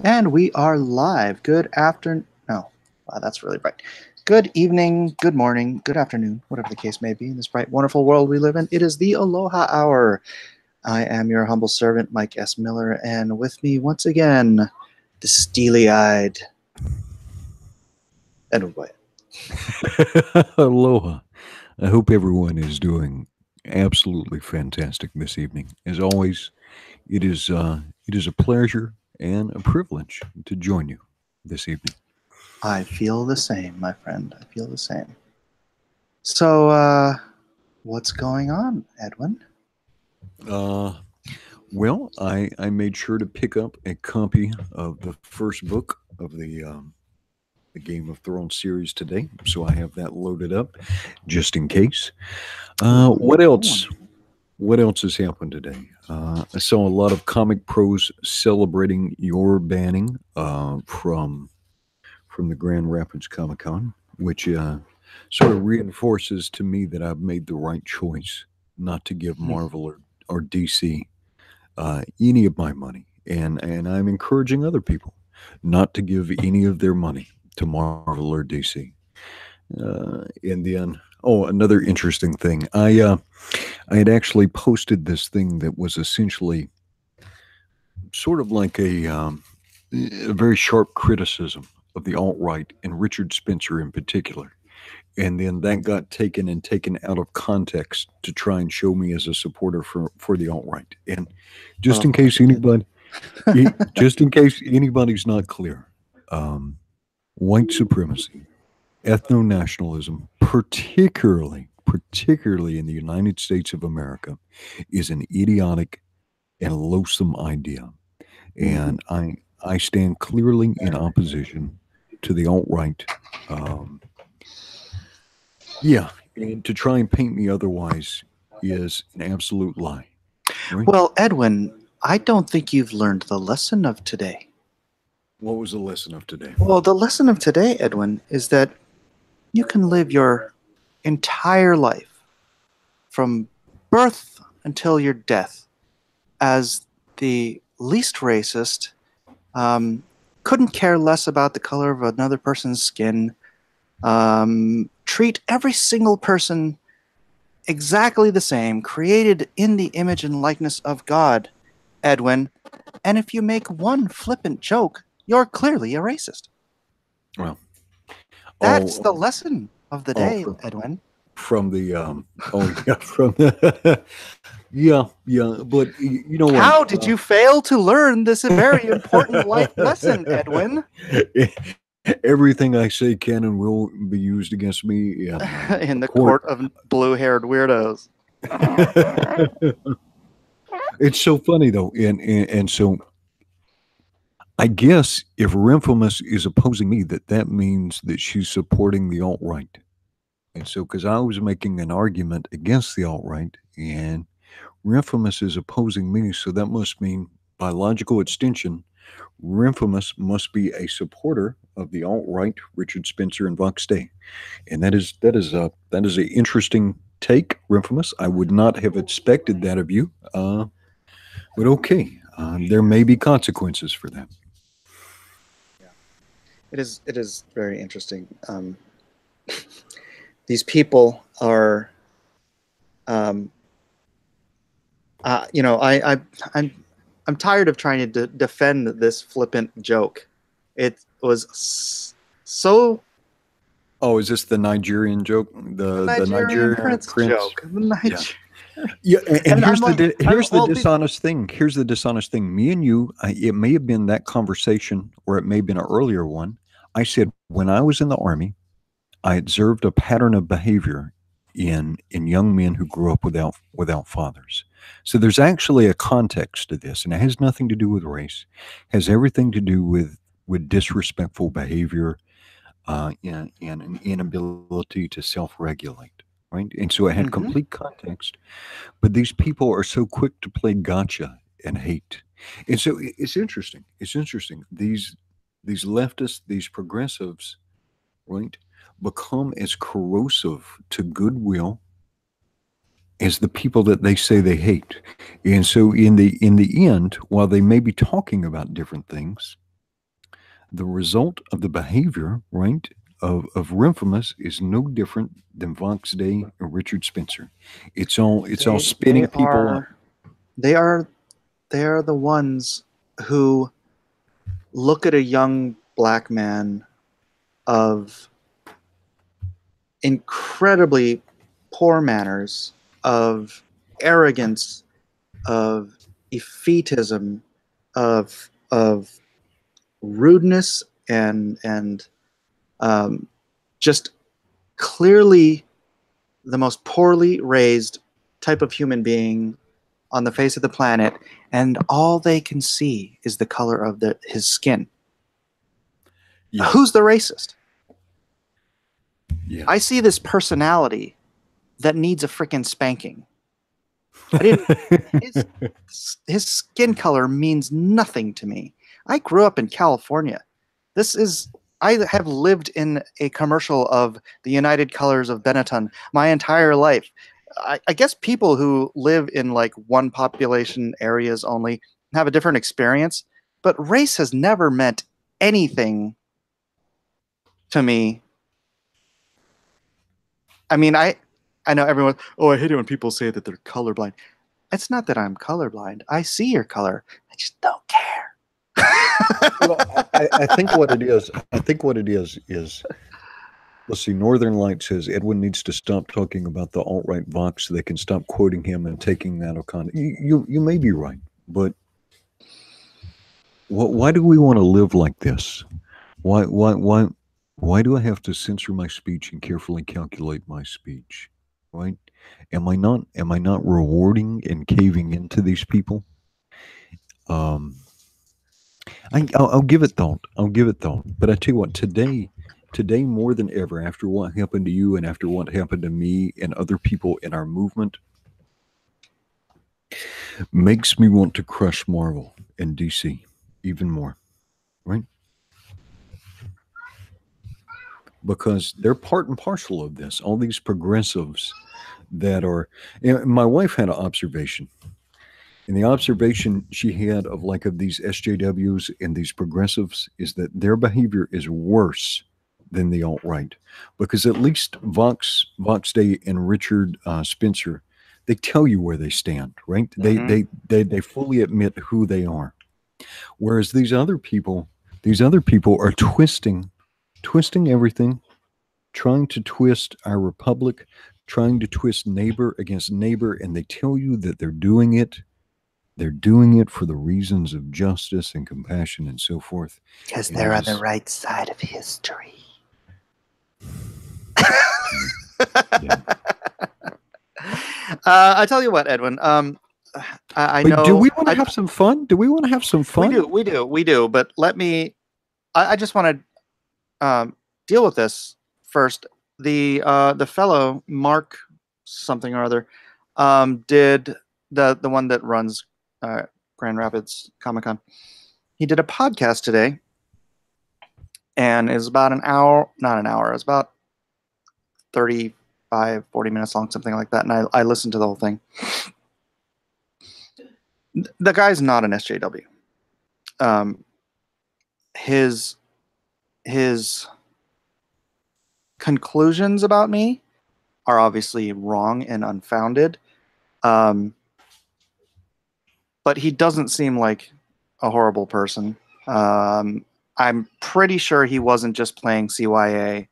And we are live. Good afternoon. No, wow, that's really bright. Good evening, good morning, good afternoon, whatever the case may be in this bright, wonderful world we live in. It is the Aloha Hour. I am your humble servant, Mike S. Miller, and with me once again, the steely-eyed Edwin White. Aloha. I hope everyone is doing absolutely fantastic this evening. As always, it is a pleasure and a privilege to join you this evening. I feel the same, my friend. I feel the same. So, what's going on, Edwin? Uh, well, I made sure to pick up a copy of the first book of the Game of Thrones series today, so I have that loaded up just in case. What Ooh. else? What else has happened today? I saw a lot of comic pros celebrating your banning from the Grand Rapids Comic Con, which sort of reinforces to me that I've made the right choice not to give Marvel or DC any of my money, and I'm encouraging other people not to give any of their money to Marvel or DC. And then, oh, another interesting thing, I had actually posted this thing that was essentially sort of like a very sharp criticism of the alt right and Richard Spencer in particular. And then that got taken out of context to try and show me as a supporter for the alt right. And just Of in course case it did. anybody, just in case anybody's not clear, um, white supremacy, ethno nationalism, particularly in the United States of America, is an idiotic and loathsome idea. Mhm. And I stand clearly in opposition to the alt right. Um, yeah, and to try and paint me otherwise is an absolute lie, right? Well, Edwin, I don't think you've learned the lesson of today. What was the lesson of today? Well, the lesson of today, Edwin, is that you can live your entire life from birth until your death as the least racist, um, couldn't care less about the color of another person's skin, treat every single person exactly the same, created in the image and likeness of God, Edwin. And if you make one flippant joke, you're clearly a racist. Well, That's oh, the lesson of the oh, day, Edwin. from the oh yeah, from the yeah, but you know what? How did you fail to learn this very important life lesson, Edwin? Everything I say can and will be used against me in In a the court. court of blue-haired weirdos. It's so funny though, and so I guess if Remphamus is opposing me, that means that she's supporting the alt right. And so, because I was making an argument against the alt right, and Remphamus is opposing me, so that must mean, by logical extension, Remphamus must be a supporter of the alt right, Richard Spencer and Vox Day, and that is a interesting take, Remphamus. I would not have expected that of you, but okay, there may be consequences for that. Yeah, it is very interesting. These people are, um, I'm tired of trying to defend this flippant joke. It was so Oh, is this the Nigerian joke? the The Nigerian Nigerian prince prince? joke. The Yeah. Niger- Yeah, and and I'm here's the like, here's the well, dishonest thing. Here's the dishonest thing. Me and you, it may have been that conversation, or it may have been an earlier one. I said when I was in the army, I observed a pattern of behavior in young men who grew up without fathers. So there's actually a context to this, and it has nothing to do with race. It has everything to do with disrespectful behavior, and an inability to self-regulate. Right, and so it had mhm. complete context, but these people are so quick to play gotcha and hate. And so it's interesting. It's interesting. These leftists, these progressives, right, become as corrosive to goodwill as the people that they say they hate. And so in the end, while they may be talking about different things, the result of the behavior, right, of Remphamus is no different than Vox Day or Richard Spencer. It's all spinning people up. They are the ones who look at a young black man of incredibly poor manners, of arrogance, of effetism, of rudeness, and just clearly the most poorly raised type of human being on the face of the planet, and all they can see is the color of his skin. Yeah. Who's the racist? Yeah. I see this personality that needs a freaking spanking. I didn't. His skin color means nothing to me. I grew up in California. I have lived in a commercial of the United Colors of Benetton my entire life. I guess people who live in like one population areas only have a different experience, but race has never meant anything to me. I mean, I know everyone, oh, I hate it when people say that they're colorblind. It's not that I'm colorblind. I see your color. I just don't care. Well, I think what it is, is, let's see, Northern Light says Edwin needs to stop talking about the alt-right Vox so they can stop quoting him and taking that out of you may be right, but why do we want to live like this? Why do I have to censor my speech and carefully calculate my speech? Right? Am I not rewarding and caving into these people? I'll give it thought. But I tell you what, today more than ever, after what happened to you and after what happened to me and other people in our movement, makes me want to crush Marvel and DC even more, right? Because they're part and parcel of this. All these progressives that are. My wife had an observation. And the observation she had of these SJWs and these progressives is that their behavior is worse than the alt-right, because at least Vox Day and Richard Spencer, they tell you where they stand, right? Mm-hmm. They fully admit who they are, whereas these other people are twisting everything, trying to twist our republic, trying to twist neighbor against neighbor, and they tell you that they're doing it. They're doing it for the reasons of justice and compassion and so forth. Because they're on the right side of history. Yeah. I tell you what, Edwin. I know. Do we want to have some fun? We do. But let me. I just want to deal with this first. The fellow Mark something or other did the one that runs Grand Rapids Comic-Con. He did a podcast today, and it's about an hour, not an hour, it's about 35, 40 minutes long, something like that, and I listened to the whole thing. The guy's not an SJW. His conclusions about me are obviously wrong and unfounded. But he doesn't seem like a horrible person. I'm pretty sure he wasn't just playing CYA.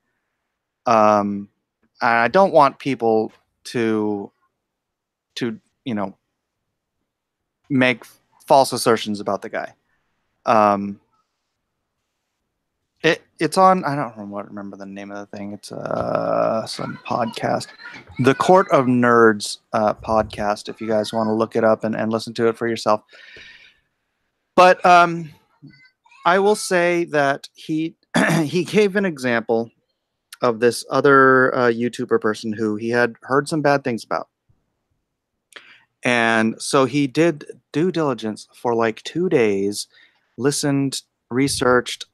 I don't want people to make false assertions about the guy. It's on, I don't remember the name of the thing. It's some podcast, the Court of Nerds podcast, if you guys want to look it up and listen to it for yourself. But I will say that he gave an example of this other YouTuber person who he had heard some bad things about. And so he did due diligence for like 2 days, listened, researched.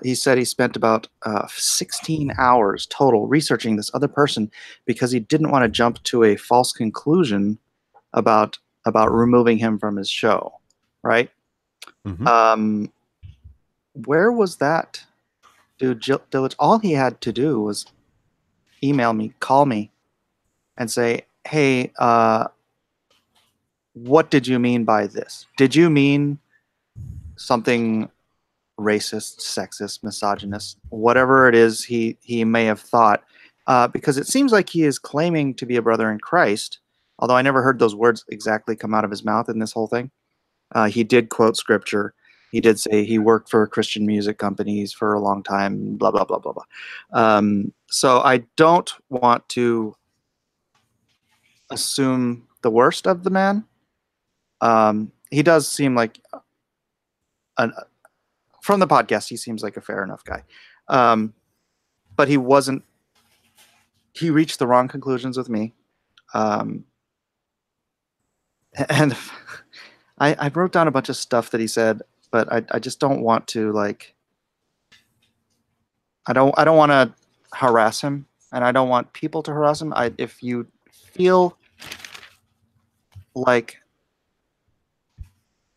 He said he spent about 16 hours total researching this other person because he didn't want to jump to a false conclusion about removing him from his show, right? Mm-hmm. Where was that due diligence? All he had to do was email me, call me, and say, "Hey, what did you mean by this? Did you mean something racist, sexist, misogynist, whatever it is he may have thought?" Because it seems like he is claiming to be a brother in Christ, although I never heard those words exactly come out of his mouth in this whole thing. He did quote scripture. He did say he worked for Christian music companies for a long time, blah, blah, blah, blah, blah. So I don't want to assume the worst of the man. He does seem like, from the podcast, he seems like a fair enough guy. But he wasn't, he reached the wrong conclusions with me. And I wrote down a bunch of stuff that he said, but I just don't want to, like, I don't want to harass him, and I don't want people to harass him. If you feel like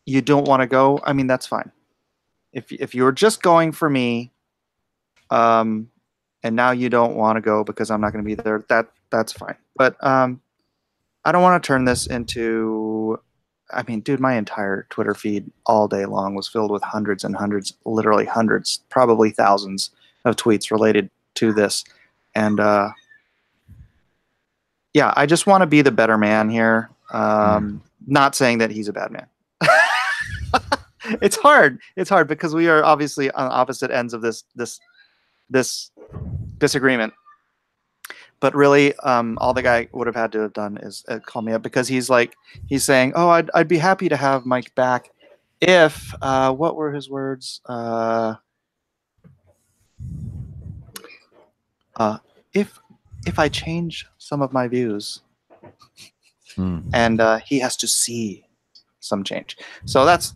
you don't want to go, I mean, that's fine. If you were just going for me, and now you don't want to go because I'm not going to be there, that's fine. But I don't want to turn this into, I mean, dude, my entire Twitter feed all day long was filled with hundreds and hundreds, literally hundreds, probably thousands of tweets related to this. And yeah, I just want to be the better man here. Not saying that he's a bad man. It's hard. It's hard because we are obviously on opposite ends of this disagreement. But really, all the guy would have had to have done is call me up, because he's saying, "Oh, I'd be happy to have Mike back if what were his words? If I change some of my views." And he has to see some change. So that's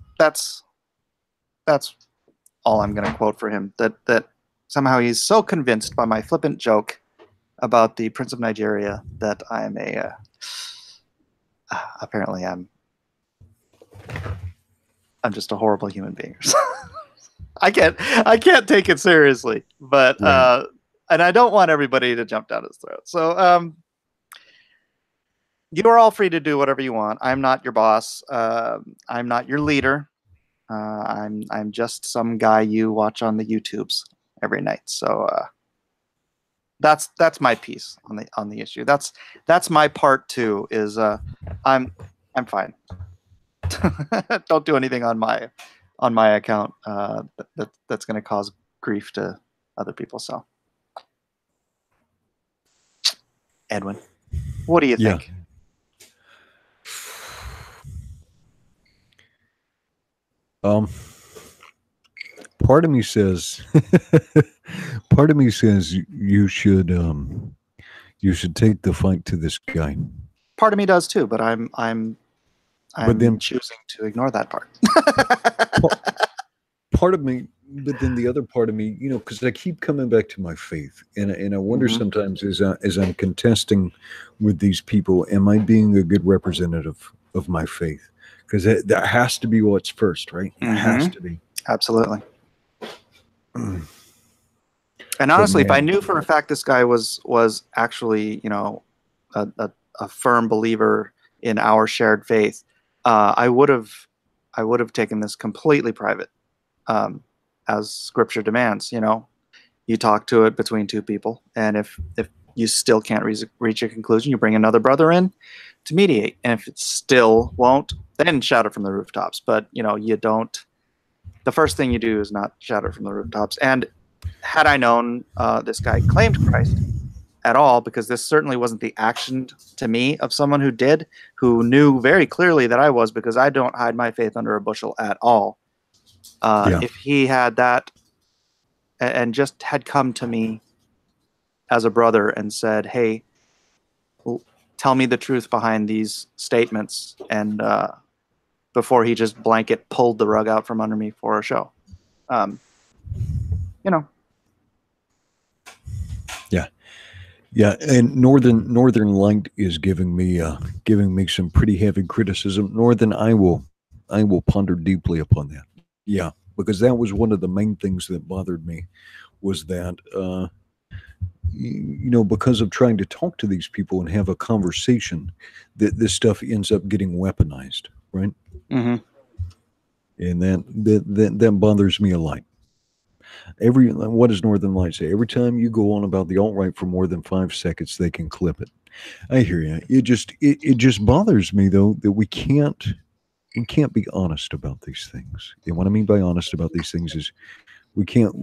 all I'm going to quote for him. That somehow he's so convinced by my flippant joke about the Prince of Nigeria that I'm apparently I'm just a horrible human being. I can't take it seriously, but right. And I don't want everybody to jump down his throat. So you are all free to do whatever you want. I'm not your boss. I'm not your leader. I'm just some guy you watch on the YouTubes every night. So that's my piece on the issue. That's my part too. Is I'm fine. Don't do anything on my account that's going to cause grief to other people. So, Edwin, what do you think? Part of me says you should take the fight to this guy. Part of me does too, but I'm then choosing to ignore that part. Part of me, but then the other part of me, you know, because I keep coming back to my faith, and I wonder sometimes as I'm contesting with these people, am I being a good representative of my faith? Because that has to be what's first, right? It has to be. Absolutely. And honestly, if I knew for a fact this guy was actually, you know, a firm believer in our shared faith, I would have taken this completely private, as Scripture demands. You know, you talk to it between two people, and if you still can't reach a conclusion, you bring another brother in to mediate, and if it still won't, then shout it from the rooftops. But you know, you don't. The first thing you do is not shout it from the rooftops. And had I known this guy claimed Christ at all, because this certainly wasn't the action to me of someone who knew very clearly that I was, because I don't hide my faith under a bushel at all. If he had that and just had come to me as a brother and said, "Hey, tell me the truth behind these statements," and before he just blanket pulled the rug out from under me for a show, you know. Yeah, and Northern Light is giving me some pretty heavy criticism. Northern, I will ponder deeply upon that. Yeah, because that was one of the main things that bothered me, was that because of trying to talk to these people and have a conversation, that this stuff ends up getting weaponized, right? Mm-hmm. And that bothers me a lot. What does Northern Light say? Every time you go on about the alt-right for more than 5 seconds, they can clip it. I hear you. It just bothers me, though, that we can't be honest about these things. And what I mean by honest about these things is we can't.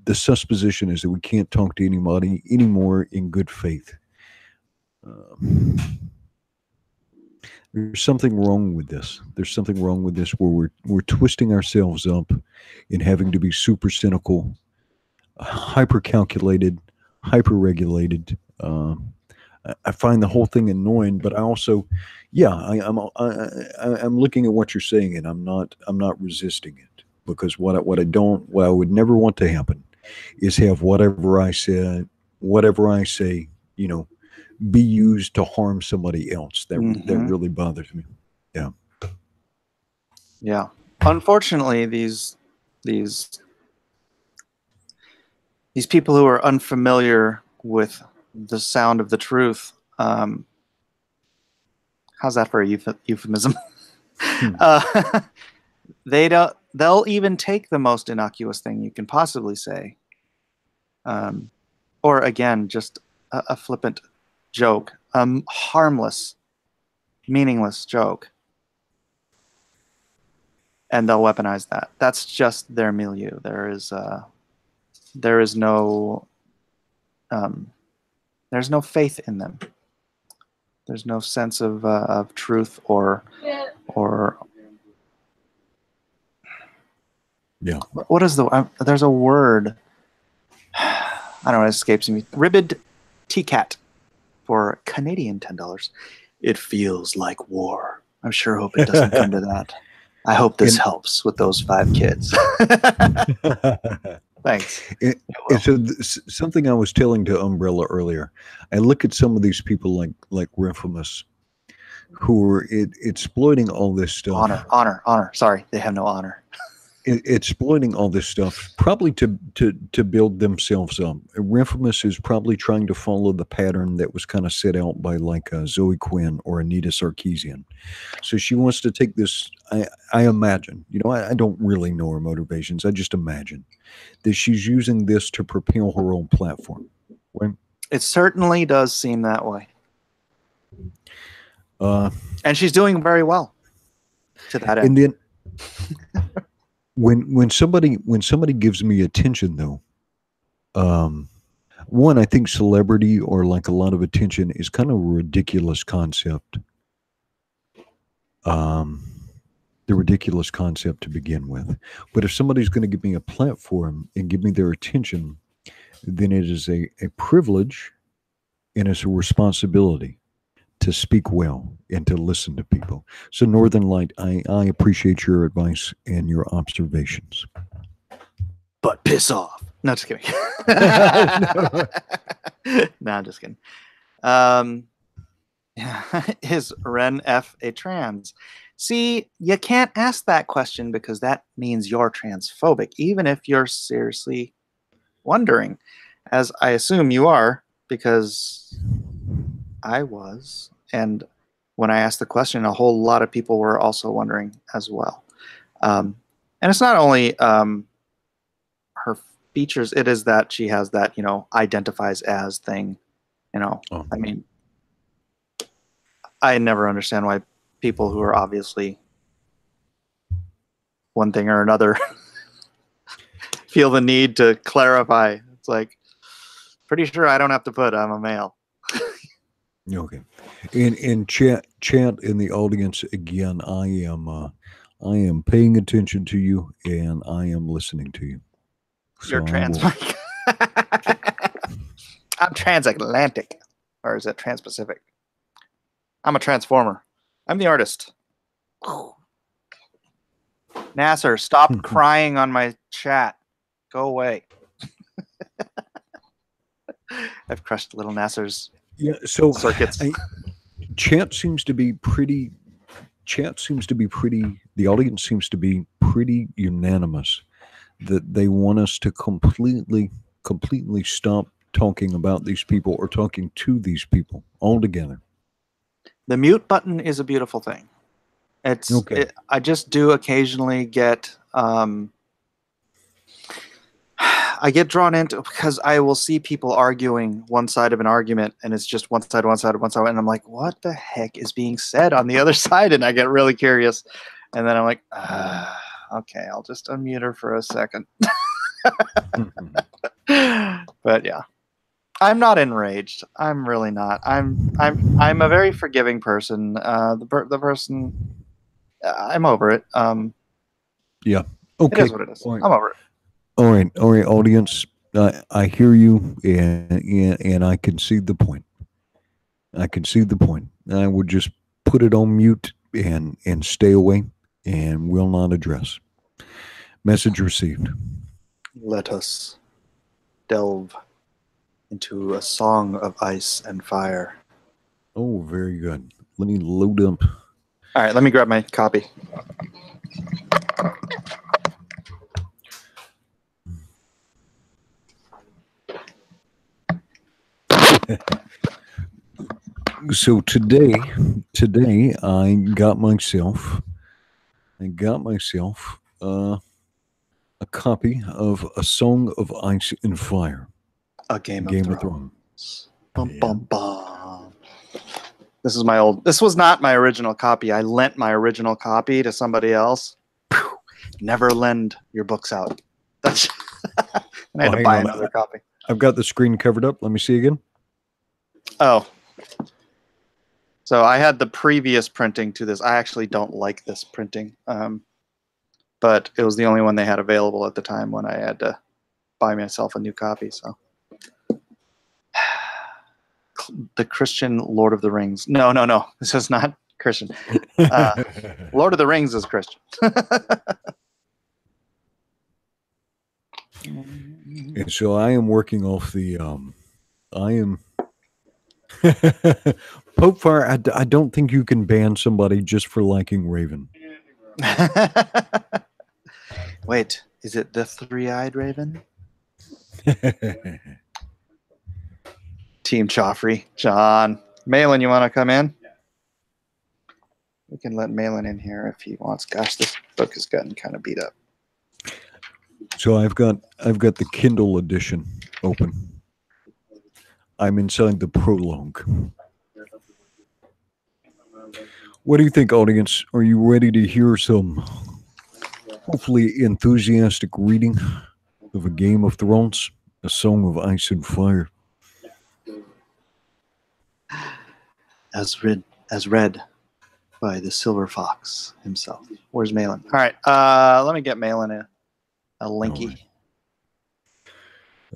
The supposition is that we can't talk to anybody anymore in good faith. There's something wrong with this. There's something wrong with this where we're twisting ourselves up in having to be super cynical, hyper calculated, hyper regulated. I find the whole thing annoying, but I also, I'm looking at what you're saying, and I'm not resisting it, because what I would never want to happen is have whatever I say, be used to harm somebody else. That really bothers me. Yeah. Yeah. Unfortunately, these people who are unfamiliar with the sound of the truth, how's that for a euphemism? They'll even take the most innocuous thing you can possibly say, or again, just a flippant joke, harmless, meaningless joke, and they'll weaponize that. That's just their milieu. There is no there's no faith in them. There's no sense of truth or yeah. What is there's a word, I don't know, it escapes me. Ribbed TCAT for Canadian $10. It feels like war. I sure hope it doesn't come to that. I hope this helps with those 5 kids. Thanks. And so something I was telling to Umbrella earlier, I look at some of these people like Infamous, who are exploiting all this stuff. Honor. Sorry, they have no honor. Exploiting all this stuff, probably to build themselves up. Infamous is probably trying to follow the pattern that was kind of set out by Zoe Quinn or Anita Sarkeesian. So she wants to take this. I imagine, I don't really know her motivations. I just imagine that she's using this to propel her own platform. Right? It certainly does seem that way. And she's doing very well to that end. And then. When somebody gives me attention, though, one, I think celebrity or a lot of attention is kind of a ridiculous concept. The ridiculous concept to begin with. But if somebody's going to give me a platform and give me their attention, then it is a privilege and it's a responsibility to speak well and to listen to people. So Northern Light, I appreciate your advice and your observations. But piss off. No, just kidding. No, I'm just kidding. Is Ren F a trans? See, you can't ask that question because that means you're transphobic, even if you're seriously wondering, as I assume you are, because I was, and when I asked the question, a whole lot of people were also wondering as well. And it's not only her features; it is that she has that identifies as thing. I mean, I never understand why people who are obviously one thing or another feel the need to clarify. It's like, pretty sure I don't have to put I'm a male. Okay. In chat in the audience again, I am paying attention to you and I am listening to you. You're trans, Mike. I'm transatlantic, or is it trans-Pacific? I'm a transformer. I'm the artist. Nasser, stop crying on my chat. Go away. I've crushed little Nasser's circuits. Chat seems to be pretty chat seems to be the audience seems to be pretty unanimous that they want us to completely stop talking about these people or talking to these people altogether. The mute button is a beautiful thing. Okay. I just do occasionally get I get drawn into, because I will see people arguing one side of an argument, and it's just one side, and I'm like, what the heck is being said on the other side? And I get really curious, and then I'm like, okay, I'll just unmute her for a second. But yeah, I'm not enraged. I'm really not. I'm a very forgiving person. The person, I'm over it. Yeah. Okay. It is what it is. Right. I'm over it. All right, audience. I hear you, and I can see the point. I would just put it on mute and stay away, and will not address. Message received. Let us delve into a song of ice and fire. Oh, very good. Let me load up. All right, let me grab my copy. So today I got myself a copy of A Song of Ice and Fire. A Game of Thrones. Bum, Yeah. bum, bum. This was not my original copy. I lent my original copy to somebody else. Whew. Never lend your books out. That's and I had to buy another copy. I've got the screen covered up. Let me see again. Oh. So I had the previous printing to this. I actually don't like this printing. But it was the only one they had available at the time when I had to buy myself a new copy. So the Christian Lord of the Rings. No. This is not Christian. Lord of the Rings is Christian. And so I am working off the Pope Fire. I don't think you can ban somebody just for liking Raven. Wait, is it the three-eyed Raven? Team Joffrey. John. Malin, you want to come in? We can let Malin in here if he wants. Gosh, this book has gotten kind of beat up. So I've got the Kindle edition open. I'm inside the prologue. What do you think, audience? Are you ready to hear some hopefully enthusiastic reading of A Game of Thrones, A Song of Ice and Fire? As read by the Silver Fox himself. Where's Malin? All right, let me get Malin a linky. Right.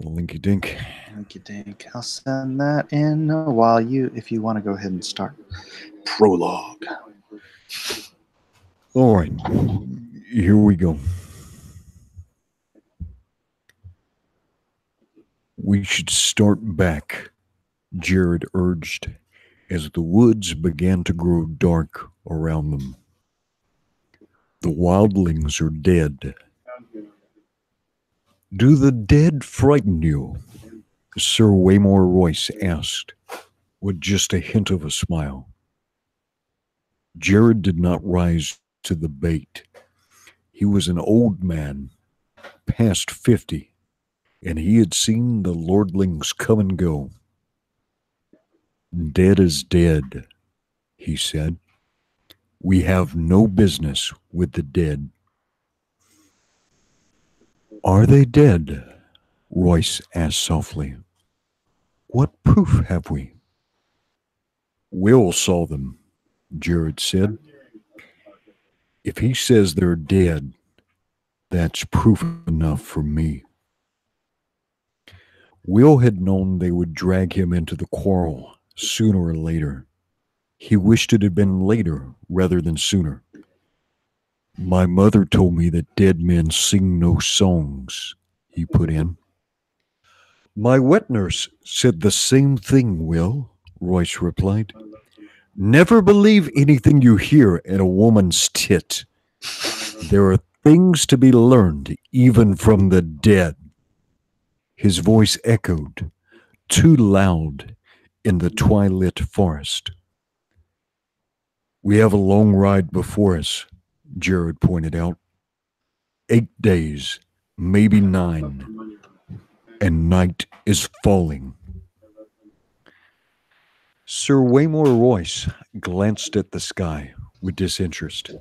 A linky dink. Linky dink. I'll send that in while if you want to go ahead and start. Prologue. All right, here we go. We should start back, Jared urged, as the woods began to grow dark around them. The wildlings are dead. Do the dead frighten you? Sir Waymore Royce asked, with just a hint of a smile. Jared did not rise to the bait. He was an old man, past 50, and he had seen the lordlings come and go. Dead is dead, he said. We have no business with the dead. Are they dead? Royce asked softly. What proof have we? Will saw them, Jared said. If he says they're dead, that's proof enough for me. Will had known they would drag him into the quarrel sooner or later. He wished it had been later rather than sooner. My mother told me that dead men sing no songs, he put in. My wet nurse said the same thing, Will, Royce replied. Never believe anything you hear in a woman's tit. There are things to be learned even from the dead. His voice echoed, too loud, in the twilit forest. We have a long ride before us, Jared pointed out. 8 days, maybe 9, and night is falling. Sir Waymore Royce glanced at the sky with disinterest.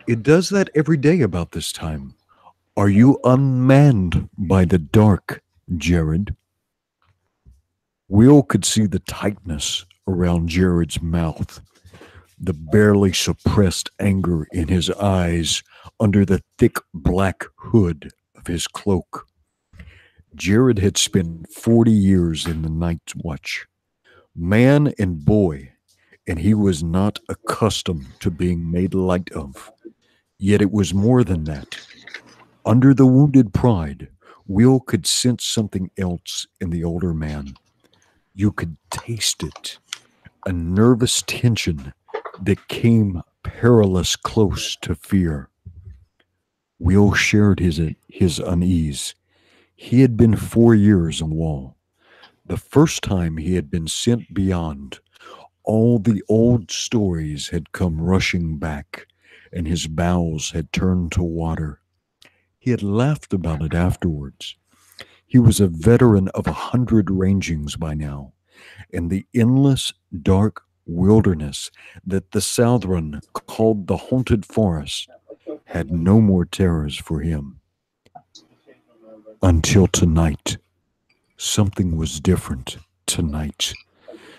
It does that every day about this time. Are you unmanned by the dark, Jared? Will could see the tightness around Jared's mouth, the barely suppressed anger in his eyes under the thick black hood of his cloak. Jared had spent 40 years in the night watch, man and boy, and he was not accustomed to being made light of. Yet it was more than that. Under the wounded pride, Will could sense something else in the older man. You could taste it, a nervous tension that came perilous close to fear. Will shared his unease. He had been 4 years on the wall. The first time he had been sent beyond, all the old stories had come rushing back, and his bowels had turned to water. He had laughed about it afterwards. He was a veteran of 100 rangings by now, and the endless, dark wilderness that the Southron called the Haunted Forest had no more terrors for him. Until tonight. Something was different tonight.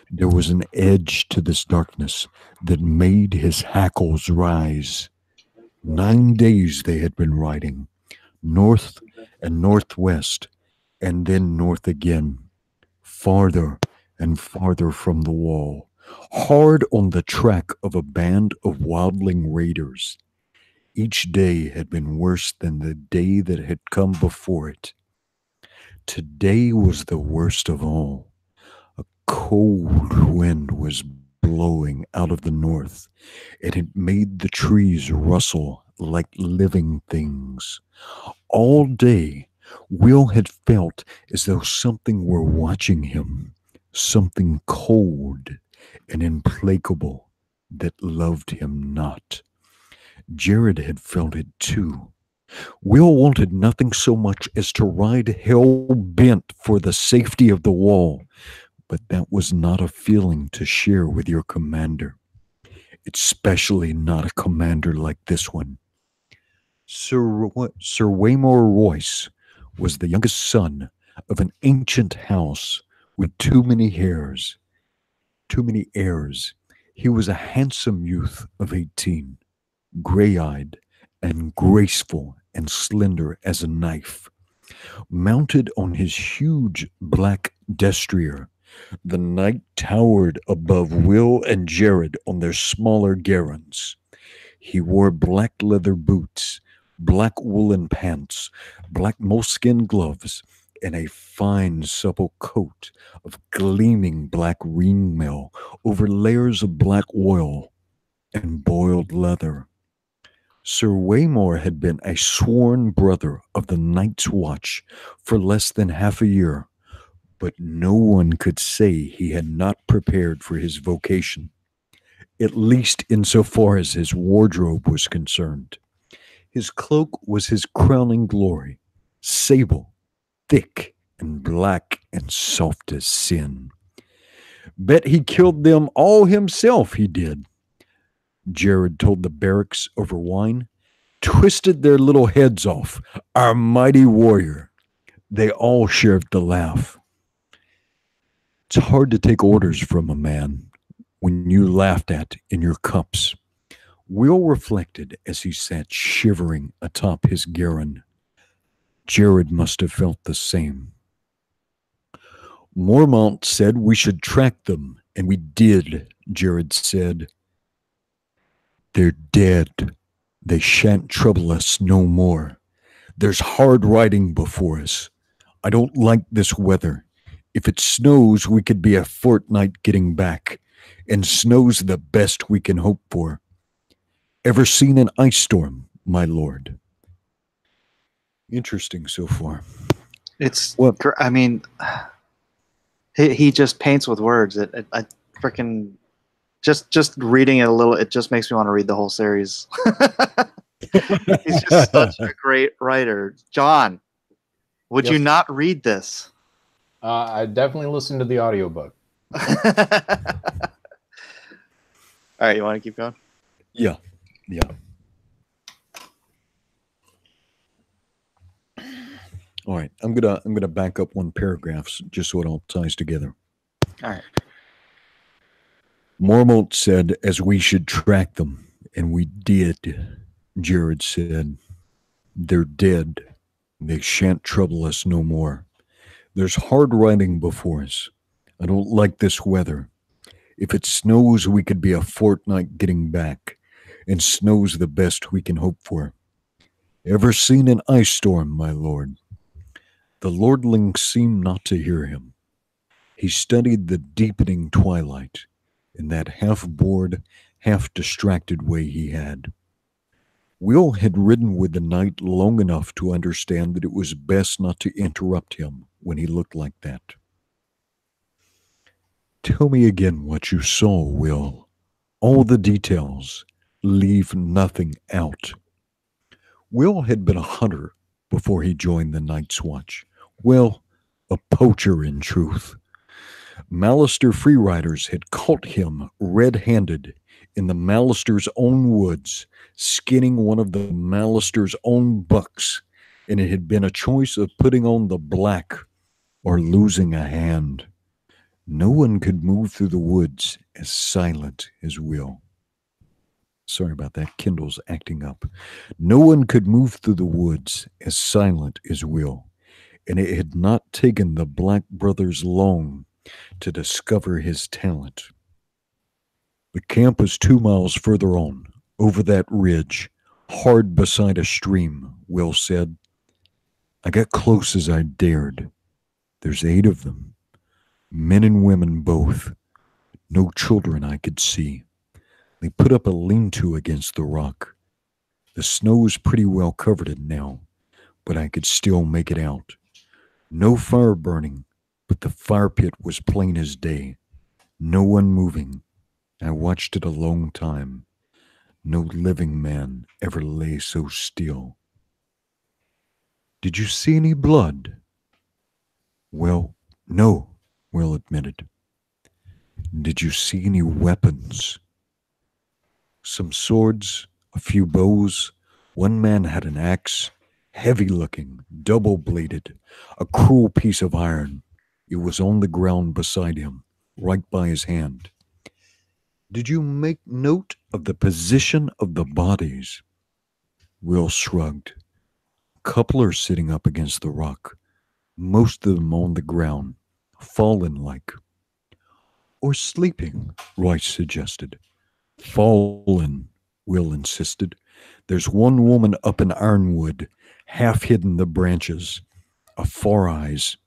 There was an edge to this darkness that made his hackles rise. 9 days they had been riding, north and northwest, and then north again, farther and farther from the wall, hard on the track of a band of wildling raiders. Each day had been worse than the day that had come before it. Today was the worst of all. A cold wind was blowing out of the north, and it made the trees rustle like living things. All day, Will had felt as though something were watching him, something cold and implacable that loved him not. Jared had felt it too. Will wanted nothing so much as to ride hell-bent for the safety of the wall, but that was not a feeling to share with your commander, especially not a commander like this one. Sir Waymore Royce was the youngest son of an ancient house with too many heirs. He was a handsome youth of 18, gray-eyed and graceful and slender as a knife. Mounted on his huge black destrier, the knight towered above Will and Jared on their smaller garrons. He wore black leather boots, black woolen pants, black moleskin gloves, and a fine supple coat of gleaming black ringmail over layers of black oil and boiled leather. Sir Waymore had been a sworn brother of the Night's Watch for less than half a year, but no one could say he had not prepared for his vocation, at least insofar as his wardrobe was concerned. His cloak was his crowning glory, sable, thick and black and soft as sin. Bet he killed them all himself, he did. Jared told the barracks over wine. Twisted their little heads off, our mighty warrior. They all shared the laugh. It's hard to take orders from a man when you laughed at in your cups. Will reflected as he sat shivering atop his garron. Jared must have felt the same. Mormont said we should track them, and we did, Jared said. They're dead. They shan't trouble us no more. There's hard riding before us. I don't like this weather. If it snows, we could be a fortnight getting back. and snow's the best we can hope for. Ever seen an ice storm, my lord? Interesting so far. It's, Well, I mean, he just paints with words. I freaking just reading it a little, it just makes me want to read the whole series. He's just such a great writer. John, would you Yes. not read this? I definitely listened to the audiobook. All right, you want to keep going? Yeah. All right, I'm gonna back up one paragraph just so it all ties together. All right. Mormont said, as we should track them, and we did. Jared said, they're dead. They shan't trouble us no more. There's hard riding before us. I don't like this weather. If it snows, we could be a fortnight getting back, and snow's the best we can hope for. Ever seen an ice storm, my lord? The lordling seemed not to hear him. He studied the deepening twilight in that half-bored, half-distracted way he had. Will had ridden with the night long enough to understand that it was best not to interrupt him when he looked like that. Tell me again what you saw, Will. All the details. Leave nothing out. Will had been a hunter before he joined the Night's Watch. Well, a poacher in truth. Mallister freeriders had caught him red-handed in the Mallister's own woods, skinning one of the Mallister's own bucks, and it had been a choice of putting on the black or losing a hand. No one could move through the woods as silent as Will. Sorry about that. Kindle's acting up. No one could move through the woods as silent as Will, and it had not taken the Black brothers long to discover his talent. The camp was 2 miles further on, over that ridge, hard beside a stream, Will said. I got close as I dared. There's 8 of them, men and women both. No children I could see. They put up a lean-to against the rock. The snow was pretty well covered it now, but I could still make it out. No fire burning, but the fire pit was plain as day. No one moving. I watched it a long time. No living man ever lay so still. Did you see any blood? Well, no, Will admitted. Did you see any weapons? Some swords, a few bows. One man had an axe, heavy-looking, double-bladed, a cruel piece of iron. It was on the ground beside him, right by his hand. Did you make note of the position of the bodies? Will shrugged. A couple are sitting up against the rock, most of them on the ground, fallen like. Or sleeping, Royce suggested. Fallen, Will insisted. There's one woman up in Ironwood, half hidden the branches, a 4 eyes.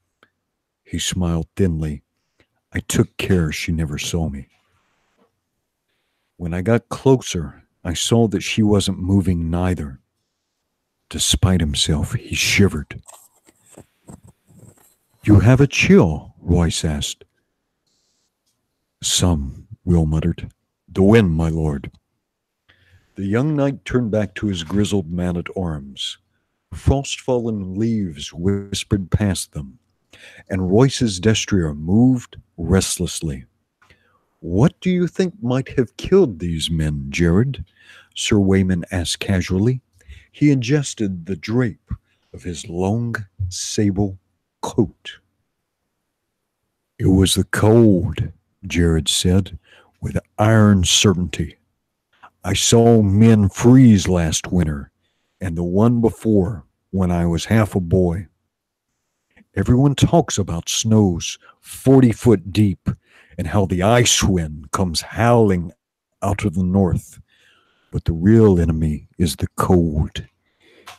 He smiled thinly. I took care she never saw me. When I got closer, I saw that she wasn't moving neither. Despite himself, he shivered. You have a chill, Royce asked. Some, Will muttered. The wind, my lord. The young knight turned back to his grizzled man-at-arms. Frost-fallen leaves whispered past them, and Royce's destrier moved restlessly. What do you think might have killed these men, Jared? Sir Wayman asked casually. He adjusted the drape of his long sable coat. It was the cold, Jared said, with iron certainty. I saw men freeze last winter, and the one before when I was half a boy. Everyone talks about snows 40 foot deep and how the ice wind comes howling out of the north. But the real enemy is the cold.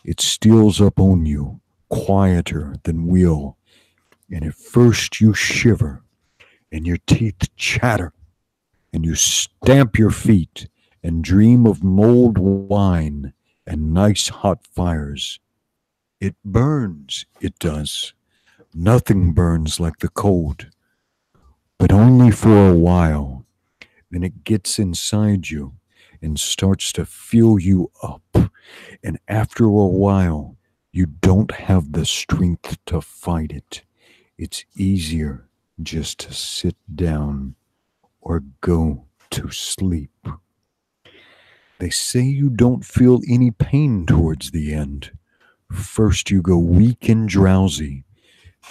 It steals up on you, quieter than will, and at first you shiver and your teeth chatter. and you stamp your feet and dream of mulled wine and nice hot fires. It burns, it does. Nothing burns like the cold, but only for a while. Then it gets inside you and starts to fill you up. And after a while, you don't have the strength to fight it. It's easier just to sit down or go to sleep. They say you don't feel any pain towards the end. First you go weak and drowsy,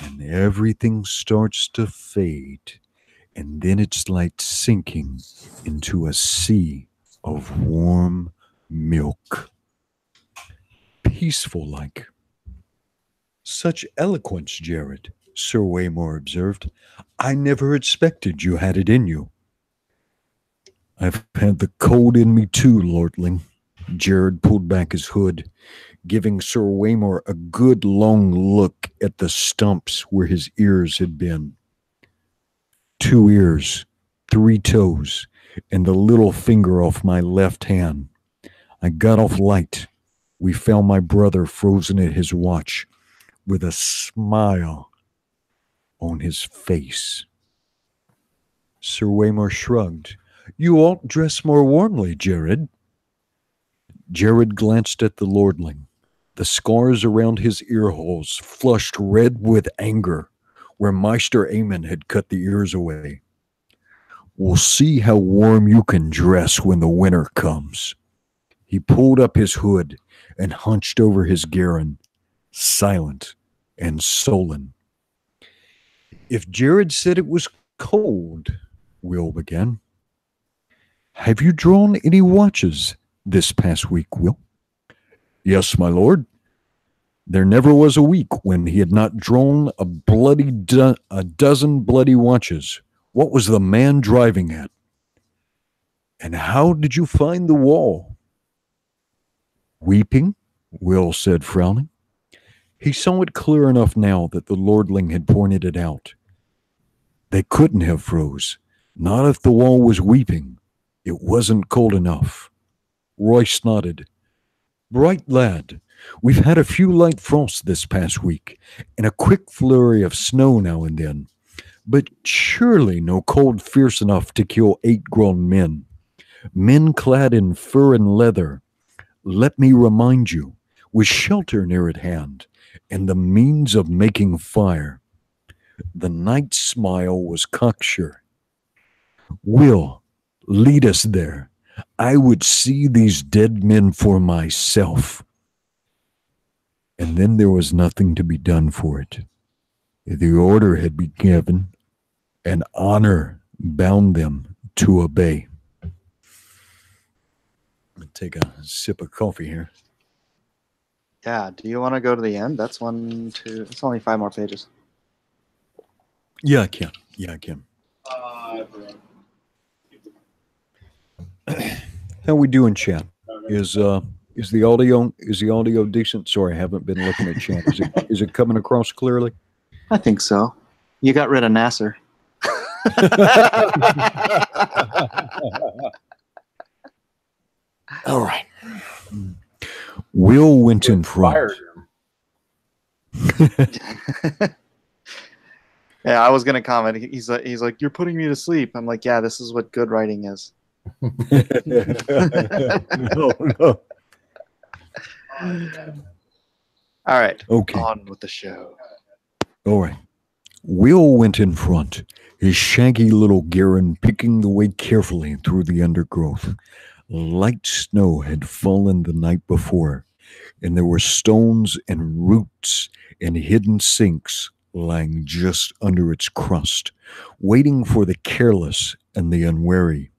and everything starts to fade, and then it's like sinking into a sea of warm milk. Peaceful like. Such eloquence, Jared, Sir Waymore observed. I never expected you had it in you. I've had the cold in me too, Lordling. Jared pulled back his hood, giving Sir Waymore a good long look at the stumps where his ears had been. 2 ears, 3 toes, and the little finger off my left hand. I got off light. We found my brother frozen at his watch with a smile on his face. Sir Waymore shrugged. You ought dress more warmly, Jared. Jared glanced at the lordling. The scars around his ear holes flushed red with anger, where Meister Aemon had cut the ears away. We'll see how warm you can dress when the winter comes. He pulled up his hood and hunched over his garron, silent and sullen. If Jared said it was cold, Will began. Have you drawn any watches this past week, Will? Yes, my lord. There never was a week when he had not drawn a dozen bloody watches. What was the man driving at? And how did you find the wall? Weeping, Will said, frowning. He saw it clear enough now that the lordling had pointed it out. They couldn't have froze, not if the wall was weeping. It wasn't cold enough. Royce nodded. Bright lad, we've had a few light frosts this past week, and a quick flurry of snow now and then, but surely no cold fierce enough to kill 8 grown men. Men clad in fur and leather, let me remind you, with shelter near at hand, and the means of making fire. The knight's smile was cocksure. Will, lead us there. I would see these dead men for myself. And then there was nothing to be done for it. The order had been given, and honor bound them to obey. I'll take a sip of coffee here. Yeah, do you want to go to the end? That's 1, 2, it's only 5 more pages. Yeah, I can. Yeah, I can. How we doing, chat? Is the audio decent? Sorry, I haven't been looking at chat. Is it coming across clearly? I think so. You got rid of Nasser. All right. Will went in front. Yeah, I was gonna comment. He's like, you're putting me to sleep. I'm like, yeah, this is what good writing is. No. All right. Okay. On with the show. All right. Will went in front, his shaggy little garron picking the way carefully through the undergrowth. Light snow had fallen the night before, and there were stones and roots and hidden sinks lying just under its crust, waiting for the careless and the unwary.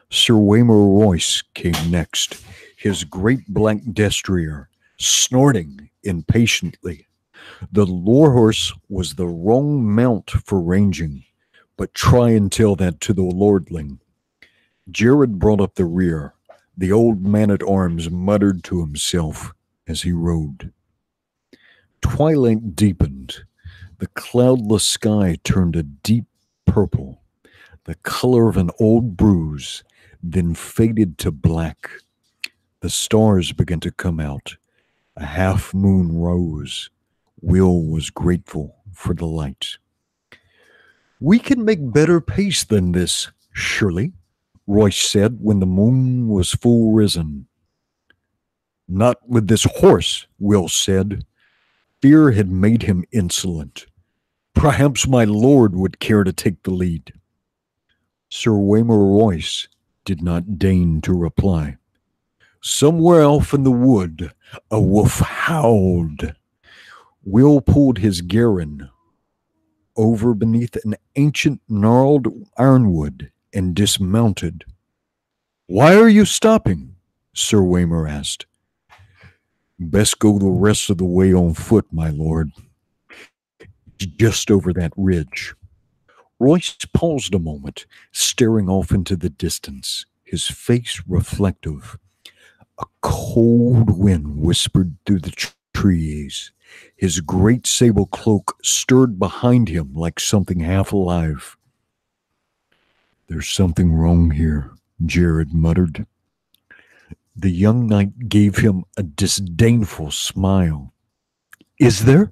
Sir Waymore Royce came next, his great black destrier snorting impatiently. The lore horse was the wrong mount for ranging, but try and tell that to the lordling. Jared brought up the rear. The old man-at-arms muttered to himself as he rode. Twilight deepened. The cloudless sky turned a deep purple. the color of an old bruise, then faded to black. The stars began to come out. A half moon rose. Will was grateful for the light. "We can make better pace than this, surely," Royce said when the moon was full risen. "Not with this horse," Will said. Fear had made him insolent. "Perhaps my lord would care to take the lead." Sir Waymer Royce did not deign to reply. Somewhere off in the wood, a wolf howled. Will pulled his garron over beneath an ancient gnarled ironwood and dismounted. "Why are you stopping?" Sir Waymer asked. "Best go the rest of the way on foot, my lord. Just over that ridge." Royce paused a moment, staring off into the distance, his face reflective. A cold wind whispered through the trees. His great sable cloak stirred behind him like something half alive. "There's something wrong here," Jared muttered. The young knight gave him a disdainful smile. "Is there?"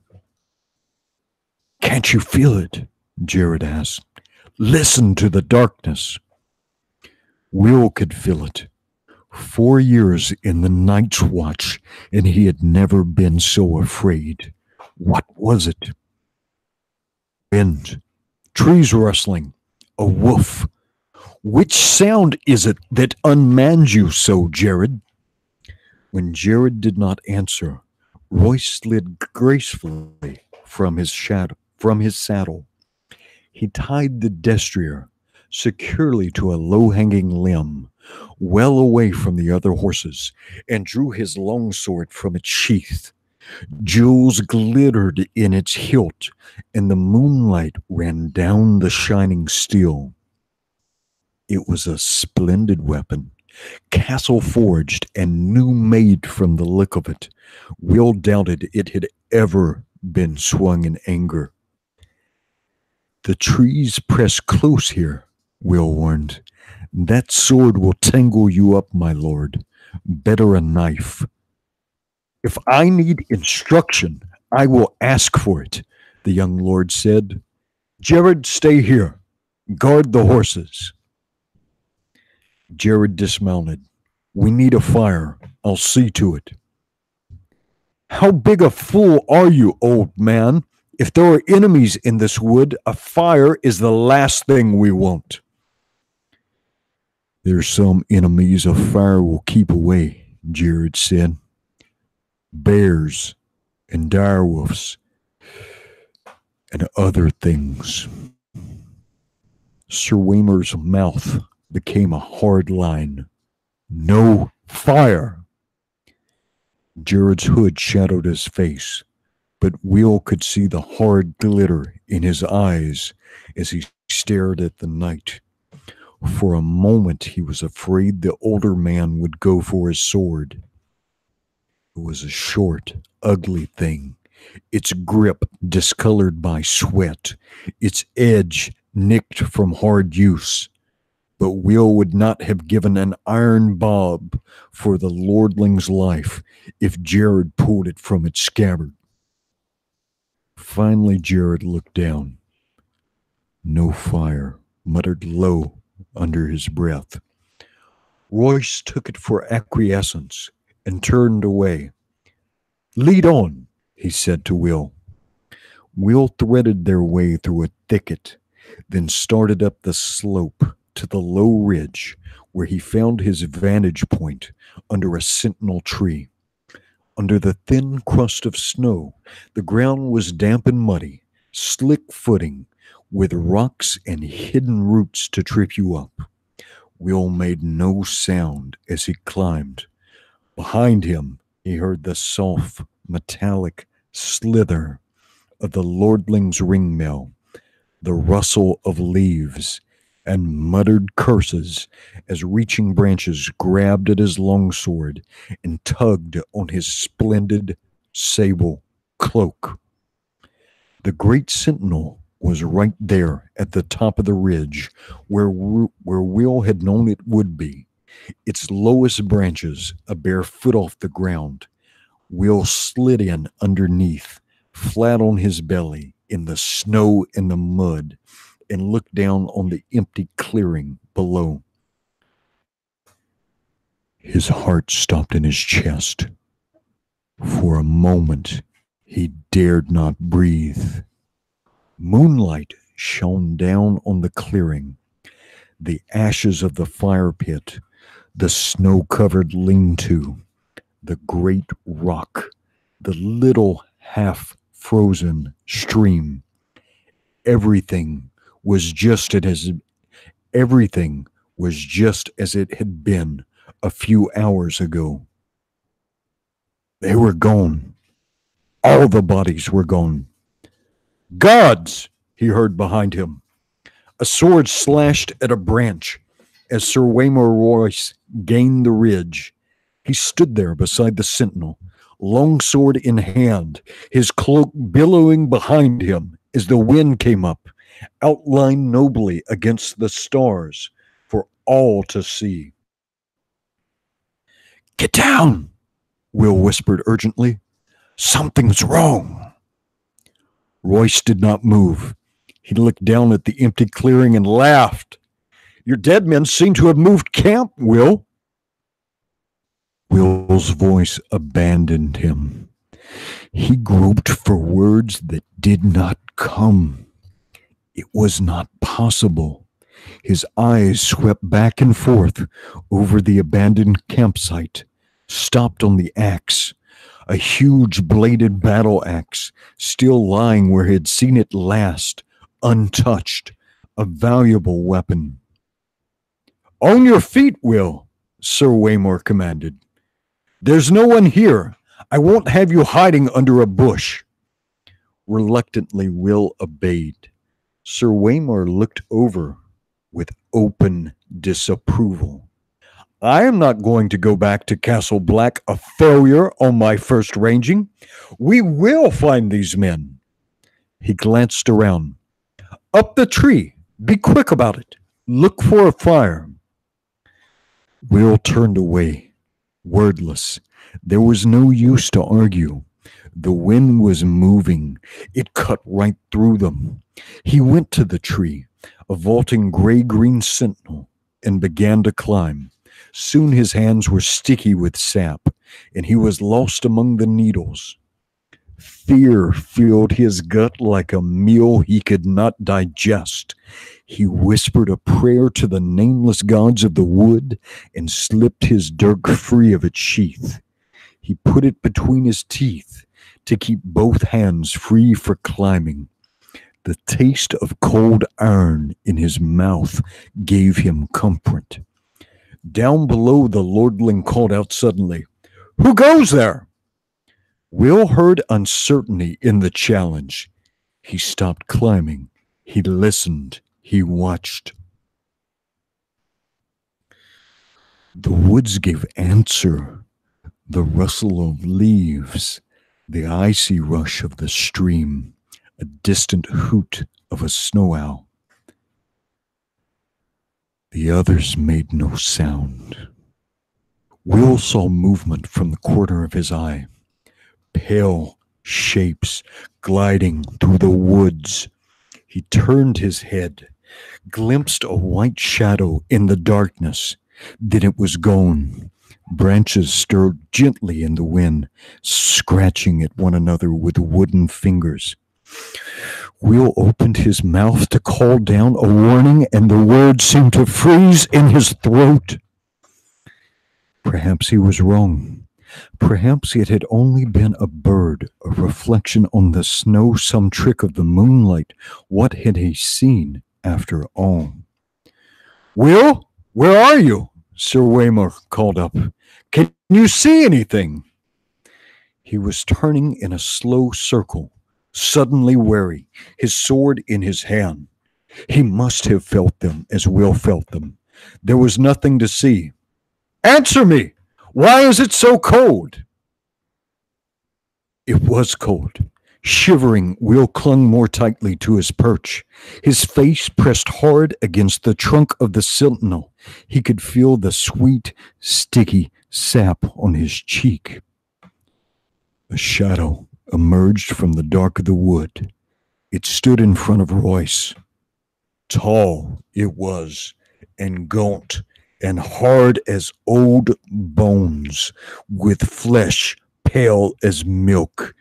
"Can't you feel it?" Jared asked. "Listen to the darkness." Will could feel it. 4 years in the Night's Watch, and he had never been so afraid. What was it? Wind, trees rustling, a wolf. "Which sound is it that unmans you so, Jared?" When Jared did not answer, Royce slid gracefully from his saddle. He tied the destrier securely to a low-hanging limb, well away from the other horses, and drew his longsword from its sheath. Jewels glittered in its hilt, and the moonlight ran down the shining steel. It was a splendid weapon, castle forged and new made from the look of it. Will doubted it had ever been swung in anger. "The trees press close here," Will warned. "That sword will tangle you up, my lord. Better a knife." "If I need instruction, I will ask for it," the young lord said. "Jared, stay here. Guard the horses." Jared dismounted. "We need a fire. I'll see to it." "How big a fool are you, old man? If there are enemies in this wood, a fire is the last thing we want." "There's some enemies a fire will keep away," Jared said. "Bears and direwolves and other things." Sir Waymer's mouth became a hard line. "No fire." Jared's hood shadowed his face, but Will could see the hard glitter in his eyes as he stared at the night. For a moment he was afraid the older man would go for his sword. It was a short, ugly thing, its grip discolored by sweat, its edge nicked from hard use. But Will would not have given an iron bob for the lordling's life if Jared pulled it from its scabbard. Finally, Jared looked down. "No fire," muttered low under his breath. Royce took it for acquiescence and turned away. "Lead on," he said to Will. Will threaded their way through a thicket, then started up the slope to the low ridge where he found his vantage point under a sentinel tree. Under the thin crust of snow, the ground was damp and muddy, slick footing, with rocks and hidden roots to trip you up. Will made no sound as he climbed. Behind him, he heard the soft, metallic slither of the lordling's ringmail, the rustle of leaves, and muttered curses as reaching branches grabbed at his longsword and tugged on his splendid sable cloak. The great sentinel was right there at the top of the ridge where Will had known it would be, its lowest branches a bare foot off the ground. Will slid in underneath, flat on his belly in the snow and the mud, and looked down on the empty clearing below. His heart stopped in his chest. For a moment, he dared not breathe. Moonlight shone down on the clearing, the ashes of the fire pit, the snow-covered lean-to, the great rock, the little half-frozen stream. Everything was just as it had been a few hours ago. They were gone. All the bodies were gone. "Gods!" he heard behind him. A sword slashed at a branch as Sir Waymore Royce gained the ridge. He stood there beside the sentinel, longsword in hand, his cloak billowing behind him as the wind came up, outlined nobly against the stars for all to see. "Get down!" Will whispered urgently. "Something's wrong." Royce did not move. He looked down at the empty clearing and laughed. "Your dead men seem to have moved camp, Will." Will's voice abandoned him. He groped for words that did not come. It was not possible. His eyes swept back and forth over the abandoned campsite, stopped on the axe, a huge bladed battle axe, still lying where he had seen it last, untouched, a valuable weapon. "On your feet, Will," Sir Waymore commanded. "There's no one here. I won't have you hiding under a bush." Reluctantly, Will obeyed. Sir Waymore looked over with open disapproval. "I am not going to go back to Castle Black a failure on my first ranging. We will find these men." He glanced around. "Up the tree. Be quick about it. Look for a fire." Will turned away, wordless. There was no use to argue. The wind was moving. It cut right through them. He went to the tree, a vaulting gray-green sentinel, and began to climb. Soon his hands were sticky with sap, and he was lost among the needles. Fear filled his gut like a meal he could not digest. He whispered a prayer to the nameless gods of the wood and slipped his dirk free of its sheath. He put it between his teeth to keep both hands free for climbing. The taste of cold iron in his mouth gave him comfort. Down below, the lordling called out suddenly, "Who goes there?" Will heard uncertainty in the challenge. He stopped climbing. He listened. He watched. The woods gave answer. The rustle of leaves, the icy rush of the stream, a distant hoot of a snow owl. The others made no sound. Will saw movement from the corner of his eye. Pale shapes gliding through the woods. He turned his head, glimpsed a white shadow in the darkness. Then it was gone. Branches stirred gently in the wind, scratching at one another with wooden fingers. Will opened his mouth to call down a warning, and the words seemed to freeze in his throat. Perhaps he was wrong. Perhaps it had only been a bird, a reflection on the snow, some trick of the moonlight. What had he seen after all? "Will, where are you?" Sir Waymore called up. "Can you see anything?" He was turning in a slow circle, suddenly wary, his sword in his hand. He must have felt them as Will felt them. There was nothing to see. "Answer me! Why is it so cold?" It was cold. Shivering, Will clung more tightly to his perch. His face pressed hard against the trunk of the sentinel. He could feel the sweet, sticky sap on his cheek. A shadow emerged from the dark of the wood. It stood in front of Royce. Tall it was, and gaunt, and hard as old bones, with flesh pale as milk.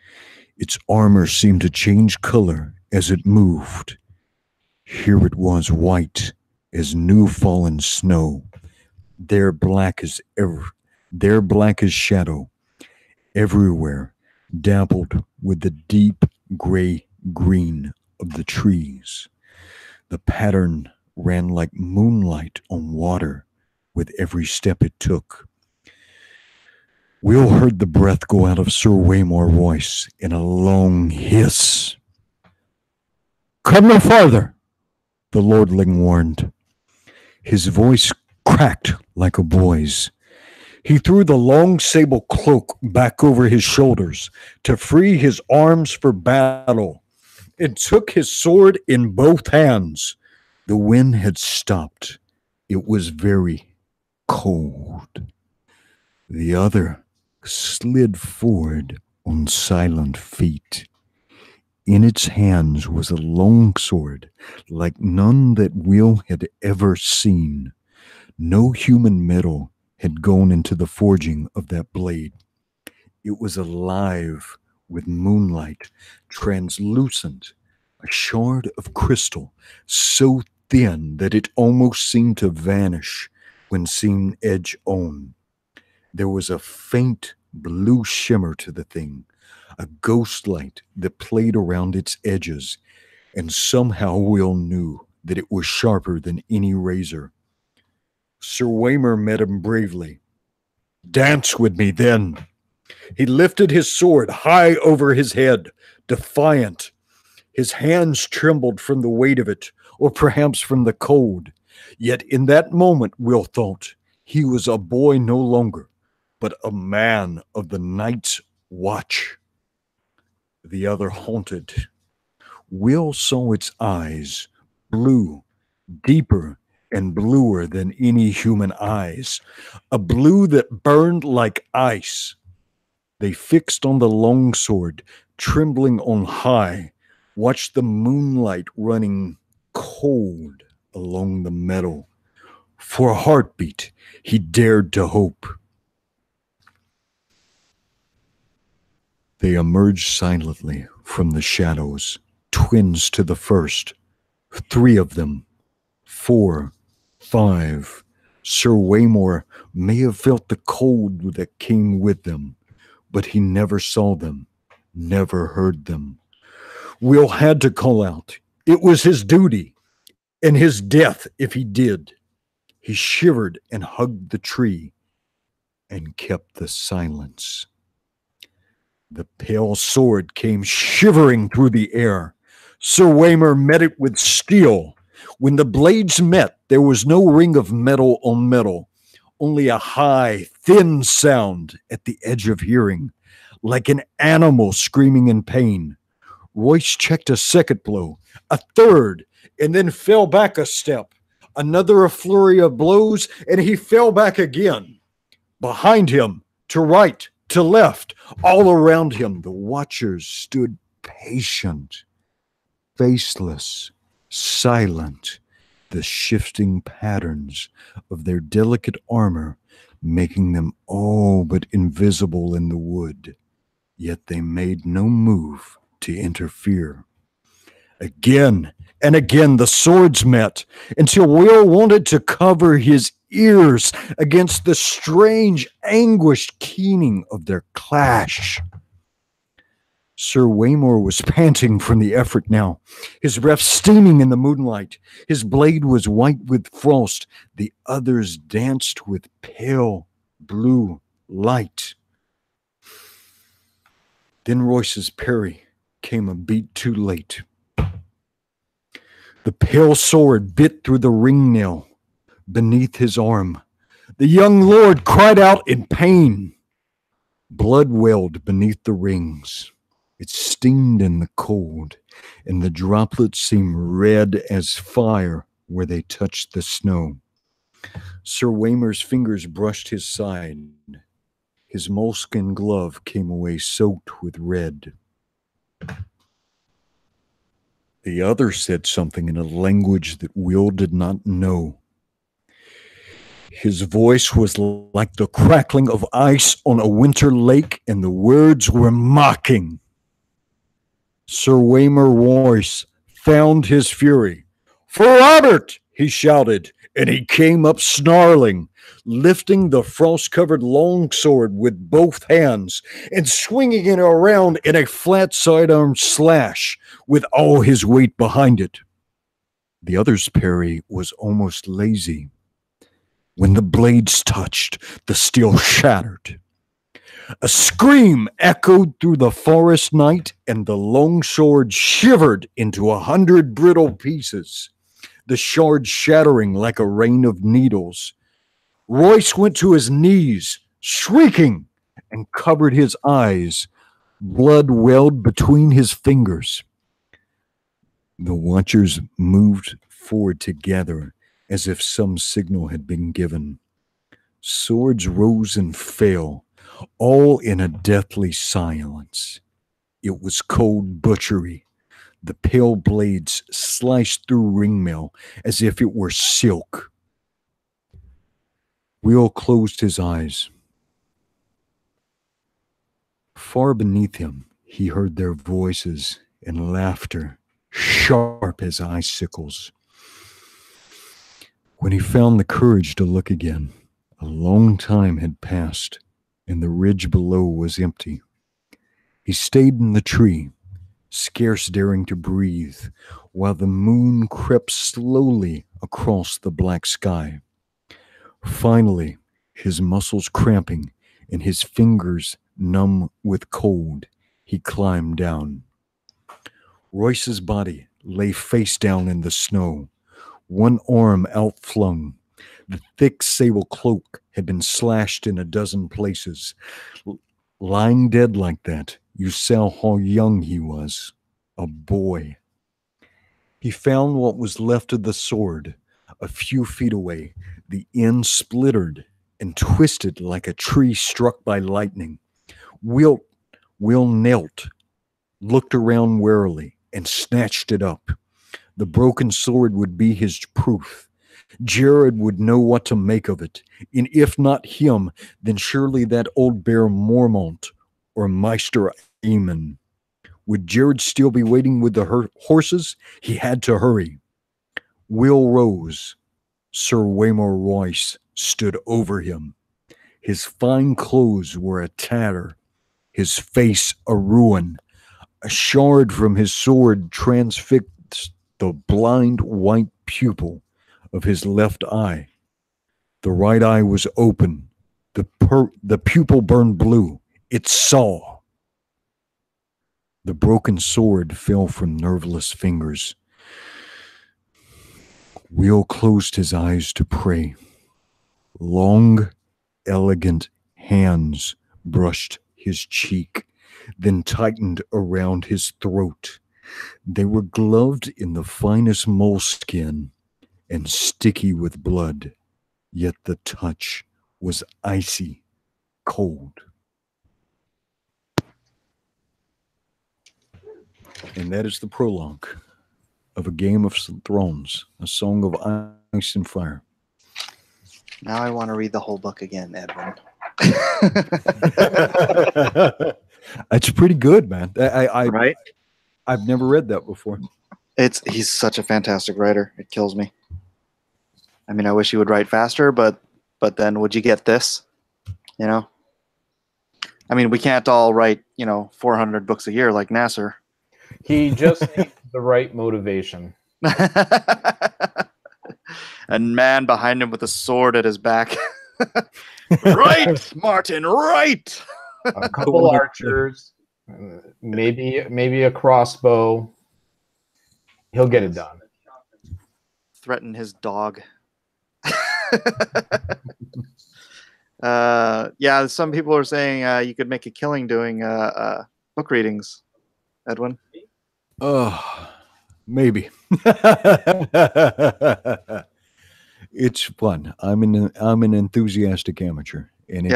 Its armor seemed to change color as it moved. Here it was, white as new fallen snow, there black as shadow, everywhere dappled with the deep gray green of the trees. The pattern ran like moonlight on water with every step it took. Will heard the breath go out of Sir Waymore's voice in a long hiss. "Come no farther," the lordling warned. His voice cracked like a boy's. He threw the long sable cloak back over his shoulders to free his arms for battle and took his sword in both hands. The wind had stopped. It was very cold. The other slid forward on silent feet. In its hands was a longsword like none that Will had ever seen. No human metal had gone into the forging of that blade. It was alive with moonlight, translucent, a shard of crystal so thin that it almost seemed to vanish when seen edge on. There was a faint blue shimmer to the thing, a ghost light that played around its edges, and somehow Will knew that it was sharper than any razor. Sir Waymore met him bravely. "Dance with me, then." He lifted his sword high over his head, defiant. His hands trembled from the weight of it, or perhaps from the cold. Yet in that moment, Will thought, he was a boy no longer, but a man of the night's watch. The other haunted. Will saw its eyes, blue, deeper and bluer than any human eyes, a blue that burned like ice. They fixed on the longsword, trembling on high, watched the moonlight running cold along the metal. For a heartbeat, he dared to hope. They emerged silently from the shadows, twins to the first. 3 of them, 4, 5. Sir Waymore may have felt the cold that came with them, but he never saw them, never heard them. Will had to call out. It was his duty, and his death if he did. He shivered and hugged the tree and kept the silence. The pale sword came shivering through the air. Sir Waymore met it with steel. When the blades met, there was no ring of metal on metal, only a high, thin sound at the edge of hearing, like an animal screaming in pain. Royce checked a second blow, a third, and then fell back a step. Another flurry of blows, and he fell back again. Behind him, to right, to left, all around him, the watchers stood patient, faceless, silent, the shifting patterns of their delicate armor making them all but invisible in the wood. Yet they made no move to interfere. Again and again the swords met, until Will wanted to cover his ears against the strange, anguished keening of their clash. Sir Waymore was panting from the effort now, his breath steaming in the moonlight. His blade was white with frost. The others danced with pale blue light. Then Royce's parry came a beat too late. The pale sword bit through the ring nail beneath his arm. The young lord cried out in pain. Blood welled beneath the rings. It steamed in the cold, and the droplets seemed red as fire where they touched the snow. Sir Waymer's fingers brushed his side. His moleskin glove came away soaked with red. The other said something in a language that Will did not know. His voice was like the crackling of ice on a winter lake, and the words were mocking. Sir Waymer Royce found his fury. "For Robert!" he shouted, and he came up snarling, lifting the frost-covered longsword with both hands and swinging it around in a flat sidearm slash with all his weight behind it. The other's parry was almost lazy. When the blades touched, the steel shattered. A scream echoed through the forest night, and the longsword shivered into 100 brittle pieces, the shards shattering like a rain of needles. Royce went to his knees, shrieking, and covered his eyes. Blood welled between his fingers. The watchers moved forward together as if some signal had been given. Swords rose and fell, all in a deathly silence. It was cold butchery. The pale blades sliced through ringmail as if it were silk. Will closed his eyes. Far beneath him, he heard their voices and laughter, sharp as icicles. When he found the courage to look again, a long time had passed, and the ridge below was empty. He stayed in the tree, scarce daring to breathe, while the moon crept slowly across the black sky. Finally, his muscles cramping and his fingers numb with cold, he climbed down. Royce's body lay face down in the snow, one arm outflung. The thick sable cloak had been slashed in a dozen places. Lying dead like that, you saw how young he was, a boy. He found what was left of the sword. A few feet away, the end splittered and twisted like a tree struck by lightning. Will knelt, looked around warily, and snatched it up. The broken sword would be his proof. Jared would know what to make of it, and if not him, then surely that old bear Mormont or Meister Eamon. Would Jared still be waiting with the horses? He had to hurry. Will rose. Sir Waymer Royce stood over him. His fine clothes were a tatter, his face a ruin. A shard from his sword transfixed the blind white pupil of his left eye. The right eye was open. The pupil burned blue. It saw. The broken sword fell from nerveless fingers. Will closed his eyes to pray. Long, elegant hands brushed his cheek, then tightened around his throat. They were gloved in the finest moleskin and sticky with blood, yet the touch was icy cold. And that is the prologue of A Game of Thrones, A Song of Ice and Fire. Now I want to read the whole book again, Edwin. It's pretty good, man. Right? I've never read that before. He's such a fantastic writer. It kills me. I mean, I wish he would write faster, but then would you get this? You know? I mean, we can't all write, 400 books a year like Nasser. He just needs the right motivation. A man behind him with a sword at his back. Right, Martin, right. A couple archers, maybe a crossbow. He'll get it done. Threaten his dog. Yeah, some people are saying you could make a killing doing book readings Edwin? Maybe. It's fun. I'm an enthusiastic amateur, and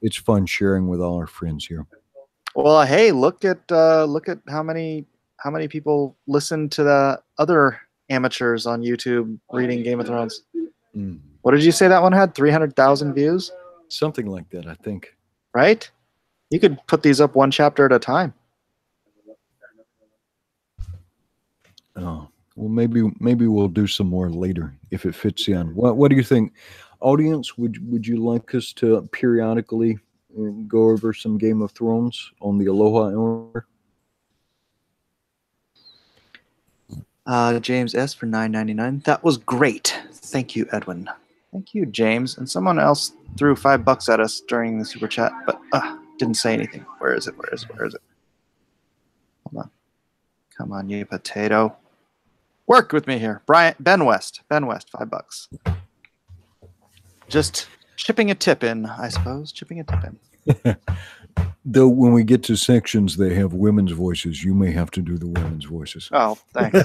it's fun sharing with all our friends here. Well, hey, look at how many people listen to the other amateurs on YouTube reading Game of Thrones. Mm. What did you say that one had? 300,000 views? Something like that, I think. Right? You could put these up one chapter at a time. Oh, well, maybe we'll do some more later if it fits in. What do you think, audience? Would you like us to periodically go over some Game of Thrones on the Aloha Hour? James S for $9.99. That was great. Thank you, Edwin. Thank you, James. And someone else threw $5 at us during the super chat, but didn't say anything. Where is it? Where is it? Hold on. Come on, you potato. Work with me here. Ben West, $5. Just chipping a tip in, I suppose. Chipping a tip in. Though when we get to sections they have women's voices, you may have to do the women's voices. Oh, thanks.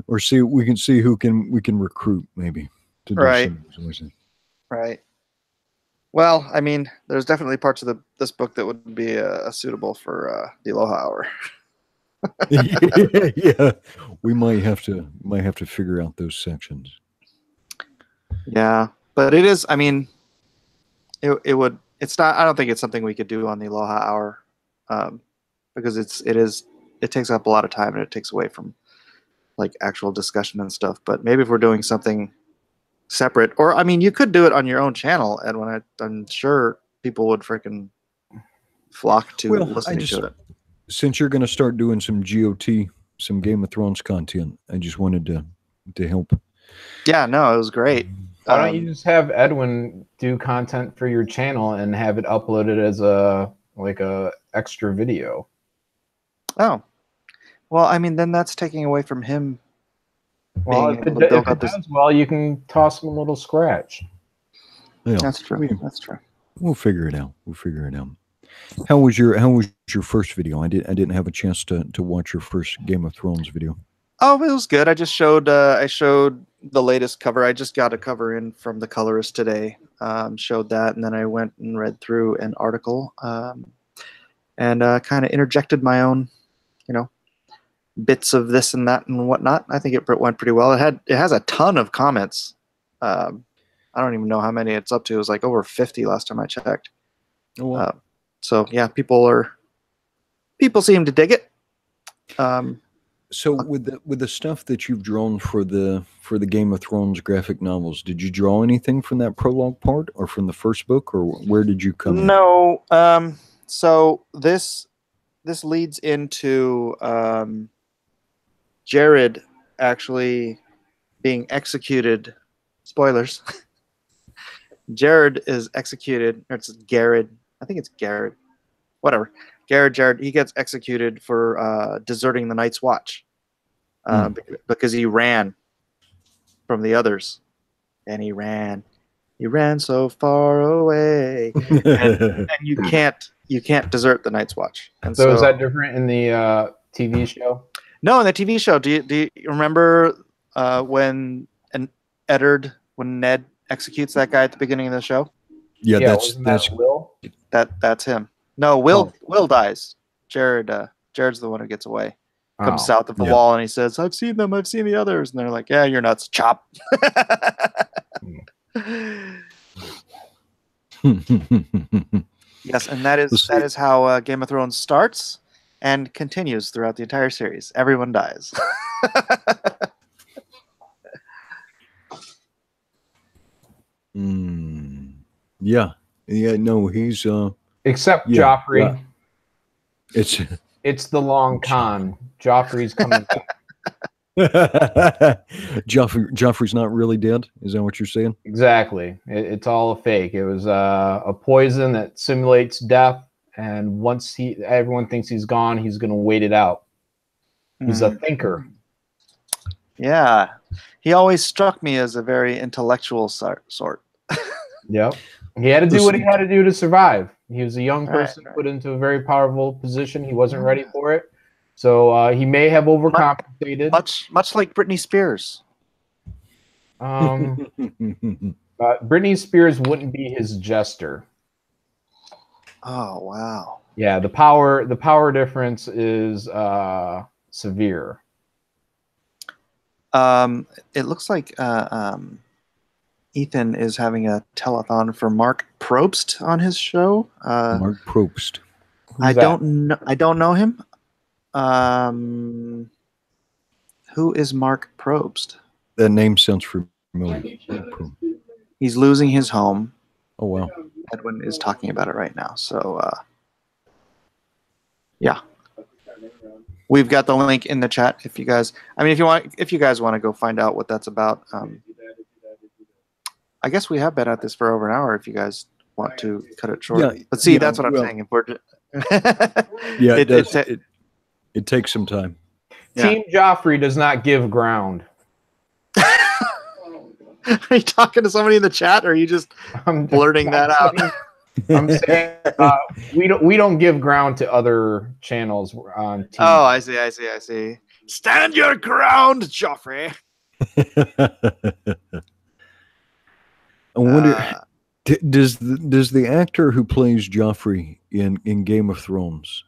Or we can see who we can recruit maybe to do some voices. Right. Well, I mean, there's definitely parts of this book that would be suitable for the Aloha Hour. Yeah, we might have to figure out those sections. Yeah, but it is. I mean, it would. It's not. I don't think it's something we could do on the Aloha Hour, because it takes up a lot of time and it takes away from like actual discussion and stuff. But maybe if we're doing something separate, or I mean, you could do it on your own channel, Edwin. I'm sure people would freaking flock to listening to it. Since you're going to start doing some GOT, some Game of Thrones content, I just wanted to help. Yeah, no, it was great. Why don't you just have Edwin do content for your channel and have it uploaded as a extra video? Oh, well, I mean, then that's taking away from him. Well, if it does well, you can toss him a little scratch. Yeah, that's true. That's true. We'll figure it out. How was your first video? I didn't have a chance to watch your first Game of Thrones video. Oh, it was good. I just showed the latest cover. I just got a cover in from the colorist today. Showed that, and then I went and read through an article, and kind of interjected my own, bits of this and that and whatnot. I think it went pretty well. It has a ton of comments. I don't even know how many it's up to. It was like over 50 last time I checked. Oh, wow. So yeah, people seem to dig it. So with the stuff that you've drawn for the Game of Thrones graphic novels, did you draw anything from that prologue part or from the first book, or where did you come in? No. So this leads into Jared actually being executed. Spoilers. Jared is executed, or it's Garrett. I think it's Garrett. Whatever. Jared, he gets executed for deserting the Night's Watch because he ran from the others, and he ran so far away, and you can't desert the Night's Watch. And so is that different in the TV show? No, in the TV show, do you remember when Ned executes that guy at the beginning of the show? Yeah, that's Will. That's him. No, Will dies. Jared's the one who gets away. Comes south of the wall and he says, "I've seen them. I've seen the others." And they're like, "Yeah, you're nuts. Chop." Yes, and that is how Game of Thrones starts and continues throughout the entire series. Everyone dies. Yeah. No, he's except Joffrey. Yeah. It's the long con. Joffrey's coming back. Joffrey's not really dead. Is that what you're saying? Exactly. It's all a fake. It was a poison that simulates death, and once everyone thinks he's gone, he's going to wait it out. He's a thinker. Yeah, he always struck me as a very intellectual sort. Yep. He had to do what he had to do to survive. He was a young All right, person put into a very powerful position. He wasn't ready for it. So he may have overcompensated. Much like Britney Spears. Britney Spears wouldn't be his jester. Oh wow. Yeah, the power difference is severe. It looks like Ethan is having a telethon for Mark Probst on his show. Mark Probst. I don't know him. Who is Mark Probst? That name sounds familiar. He's losing his home. Oh wow. Edwin is talking about it right now. So yeah. We've got the link in the chat if you guys if you guys want to go find out what that's about. I guess we have been at this for over an hour if you guys want to cut it short. Yeah, but see, that's what I'm saying. If we're yeah, it takes some time. Team Joffrey does not give ground. Are you talking to somebody in the chat, or are you just blurting that out? I'm saying we don't give ground to other channels on TV. Oh, I see. Stand your ground, Joffrey. I wonder, does the actor who plays Joffrey in Game of Thrones,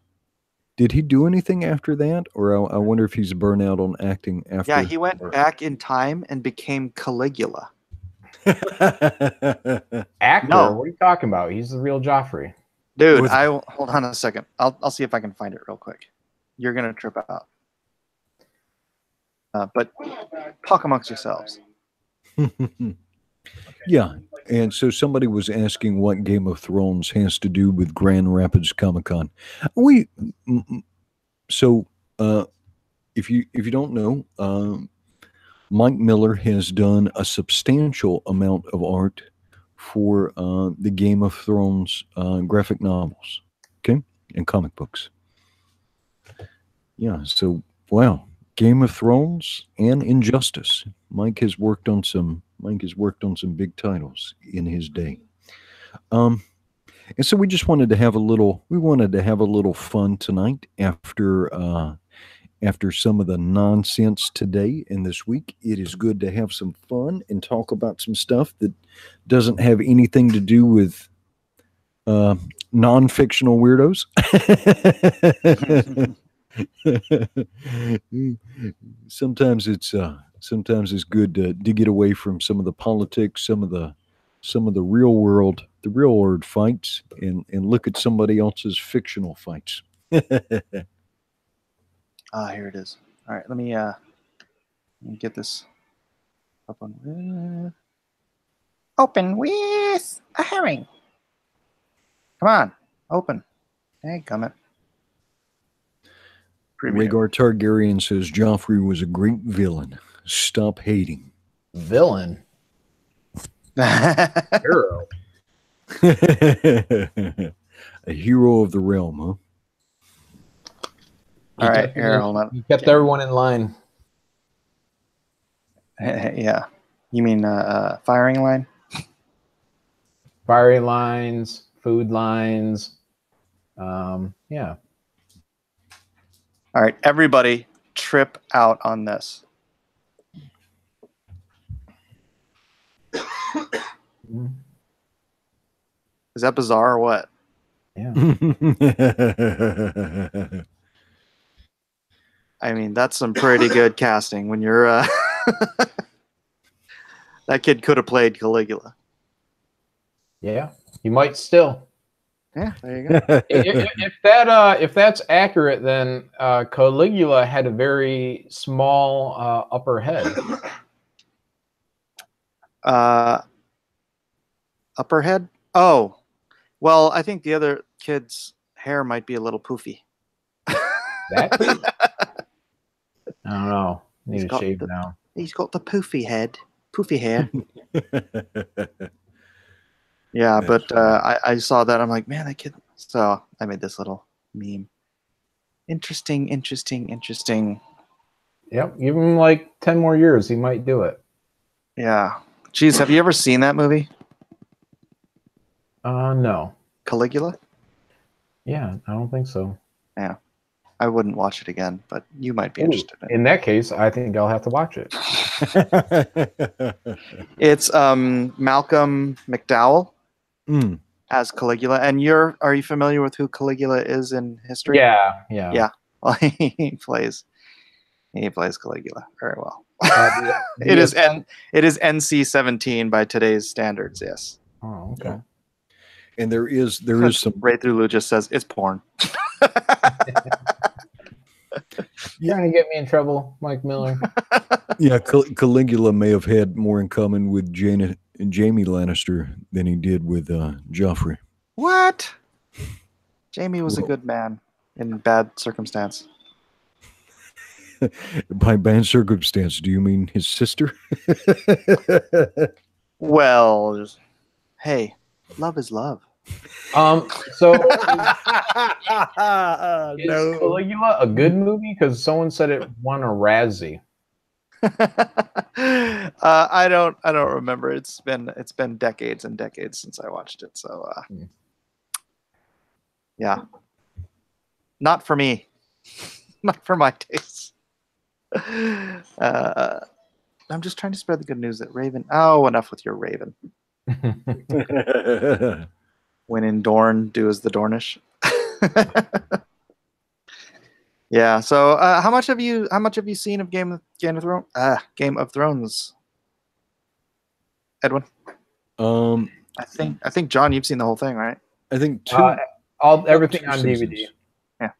did he do anything after that, or I wonder if he's burnt out on acting after? Yeah, he went back in time and became Caligula. Actor? No. What are you talking about? He's the real Joffrey. Dude, hold on a second. I'll see if I can find it real quick. You're gonna trip out. But talk amongst yourselves. Yeah, and so somebody was asking what Game of Thrones has to do with Grand Rapids Comic-Con. If you don't know, Mike Miller has done a substantial amount of art for the Game of Thrones graphic novels, okay, and comic books. Yeah, so wow, Game of Thrones and Injustice. Mike has worked on some big titles in his day. And so we just wanted to have a little fun tonight after some of the nonsense today and this week. It is good to have some fun and talk about some stuff that doesn't have anything to do with non-fictional weirdos. Sometimes it's good to get away from some of the politics, some of the real world fights, and look at somebody else's fictional fights. Here it is. All right, let me get this up on. Open with a herring. Come on, open. Hey, comment. Rhaegar Targaryen says Joffrey was a great villain. Stop hating. Villain? Hero. A hero of the realm, huh? All right, here, hold on. You kept everyone in line. Yeah. You mean firing line? Firing lines, food lines. Yeah. All right, everybody trip out on this. Is that bizarre or what? Yeah. I mean, that's some pretty good casting when you're that kid could have played Caligula. Yeah. You might still. Yeah, there you go. If that's accurate, then Caligula had a very small upper head. Upper head? Oh, well, I think the other kid's hair might be a little poofy. That? I don't know. Need to shave now. He's got the poofy head, poofy hair. Yeah, but I saw that. I'm like, man, that kid. So I made this little meme. Interesting. Yep. Give him like 10 more years. He might do it. Yeah. Geez, have you ever seen that movie? No. Caligula? Yeah, I don't think so. Yeah, I wouldn't watch it again, but you might be Ooh, interested in it. in that case, I think I'll have to watch it. It's Malcolm McDowell Mm. as Caligula, and are you familiar with who Caligula is in history? Yeah, yeah. Yeah. Well, he plays Caligula very well. The It is NC-17 by today's standards. Yes. Oh, okay. And there is some. Ray Through just says it's porn. Trying to get me in trouble, Mike Miller. Yeah, Caligula may have had more in common with Jamie Lannister than he did with Joffrey. What? Jamie was a Well- good man in bad circumstance. By bad circumstance, do you mean his sister? Well, hey, love is love. So is Caligula a good movie? Because someone said it won a Razzie. I don't remember. It's been decades and decades since I watched it. So yeah, not for me, not for my tastes. I'm just trying to spread the good news that Raven. Oh, enough with your Raven. When in Dorne, do as the Dornish. Yeah. So, how much have you seen of Game of Thrones? Edwin. I think John, you've seen the whole thing, right? I think Everything two on seasons. DVD. Yeah.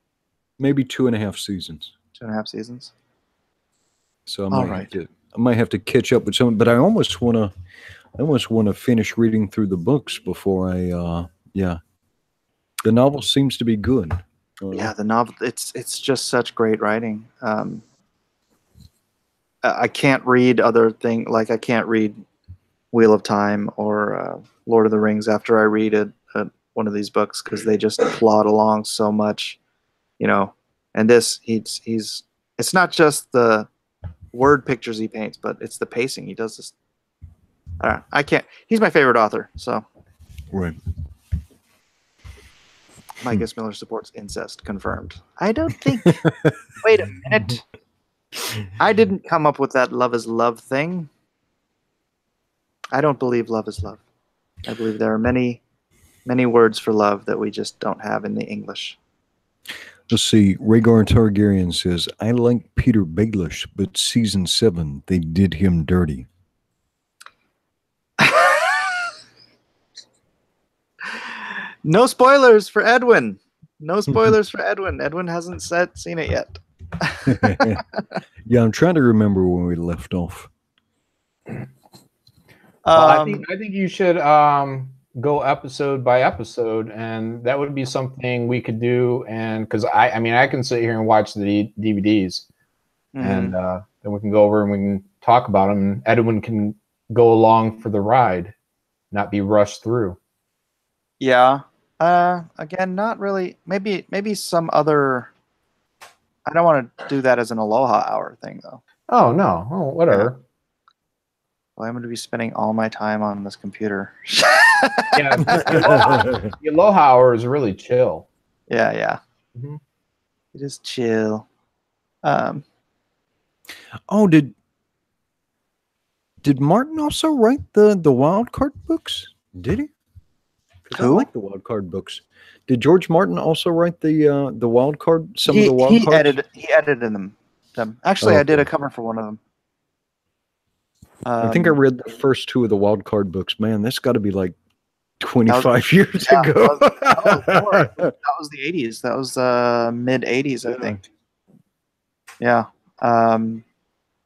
Maybe 2.5 seasons. 2.5 seasons. So All I right. might have to catch up with some, but I almost want to finish reading through the books before I the novel seems to be good. Yeah, the novel, it's just such great writing. I can't read other things, like I can't read Wheel of Time or Lord of the Rings after I read one of these books, because they just plod along so much, and this it's not just the word pictures he paints, but it's the pacing. He does this. I can't. He's my favorite author. So Right. Mike S. Miller supports incest. Confirmed. I don't think. Wait a minute. I didn't come up with that love is love thing. I don't believe love is love. I believe there are many, many words for love that we just don't have in the English. Let's see. Rhaegar Targaryen says, "I like Peter Baelish, but season 7 they did him dirty." No spoilers for Edwin. No spoilers for Edwin. Edwin hasn't seen it yet. Yeah, I'm trying to remember when we left off. I think you should go episode by episode, and that would be something we could do. And because I can sit here and watch the DVDs, and then we can go over and we can talk about them. And Edwin can go along for the ride, not be rushed through. Yeah. Again, not really. Maybe some other. I don't want to do that as an Aloha hour thing, though. Oh no! Oh, whatever. Well, I'm going to be spending all my time on this computer. Yeah, the Aloha hour is really chill. Yeah. Mm-hmm. It is chill. Oh, did Martin also write the wild card books? Did he? I Who? like the wild card books. Did George Martin also write the wild card? Of the wild he cards. He edited them. Actually, Oh, I did a okay. cover for one of them. I think I read the first 2 of the wild card books. Man, that's got to be like 25 years yeah, ago. that was the 80s. That was mid 80s, I think. Yeah.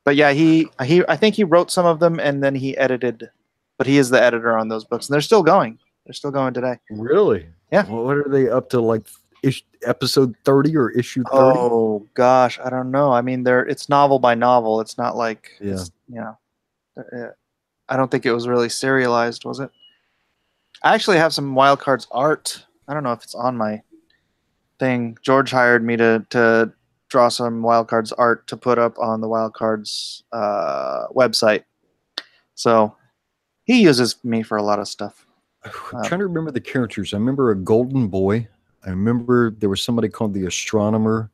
But yeah, I think he wrote some of them and then he edited. But he is the editor on those books, and they're still going. They're still going today. Really? Yeah. Well, what are they up to? Like episode 30 or issue 30? Oh gosh, I don't know. I mean, it's novel by novel. It's not like I don't think it was really serialized, was it? I actually have some Wild Cards art. I don't know if it's on my thing. George hired me to draw some Wild Cards art to put up on the Wild Cards website. So he uses me for a lot of stuff. I'm trying to remember the characters. I remember a golden boy. I remember there was somebody called the Astronomer.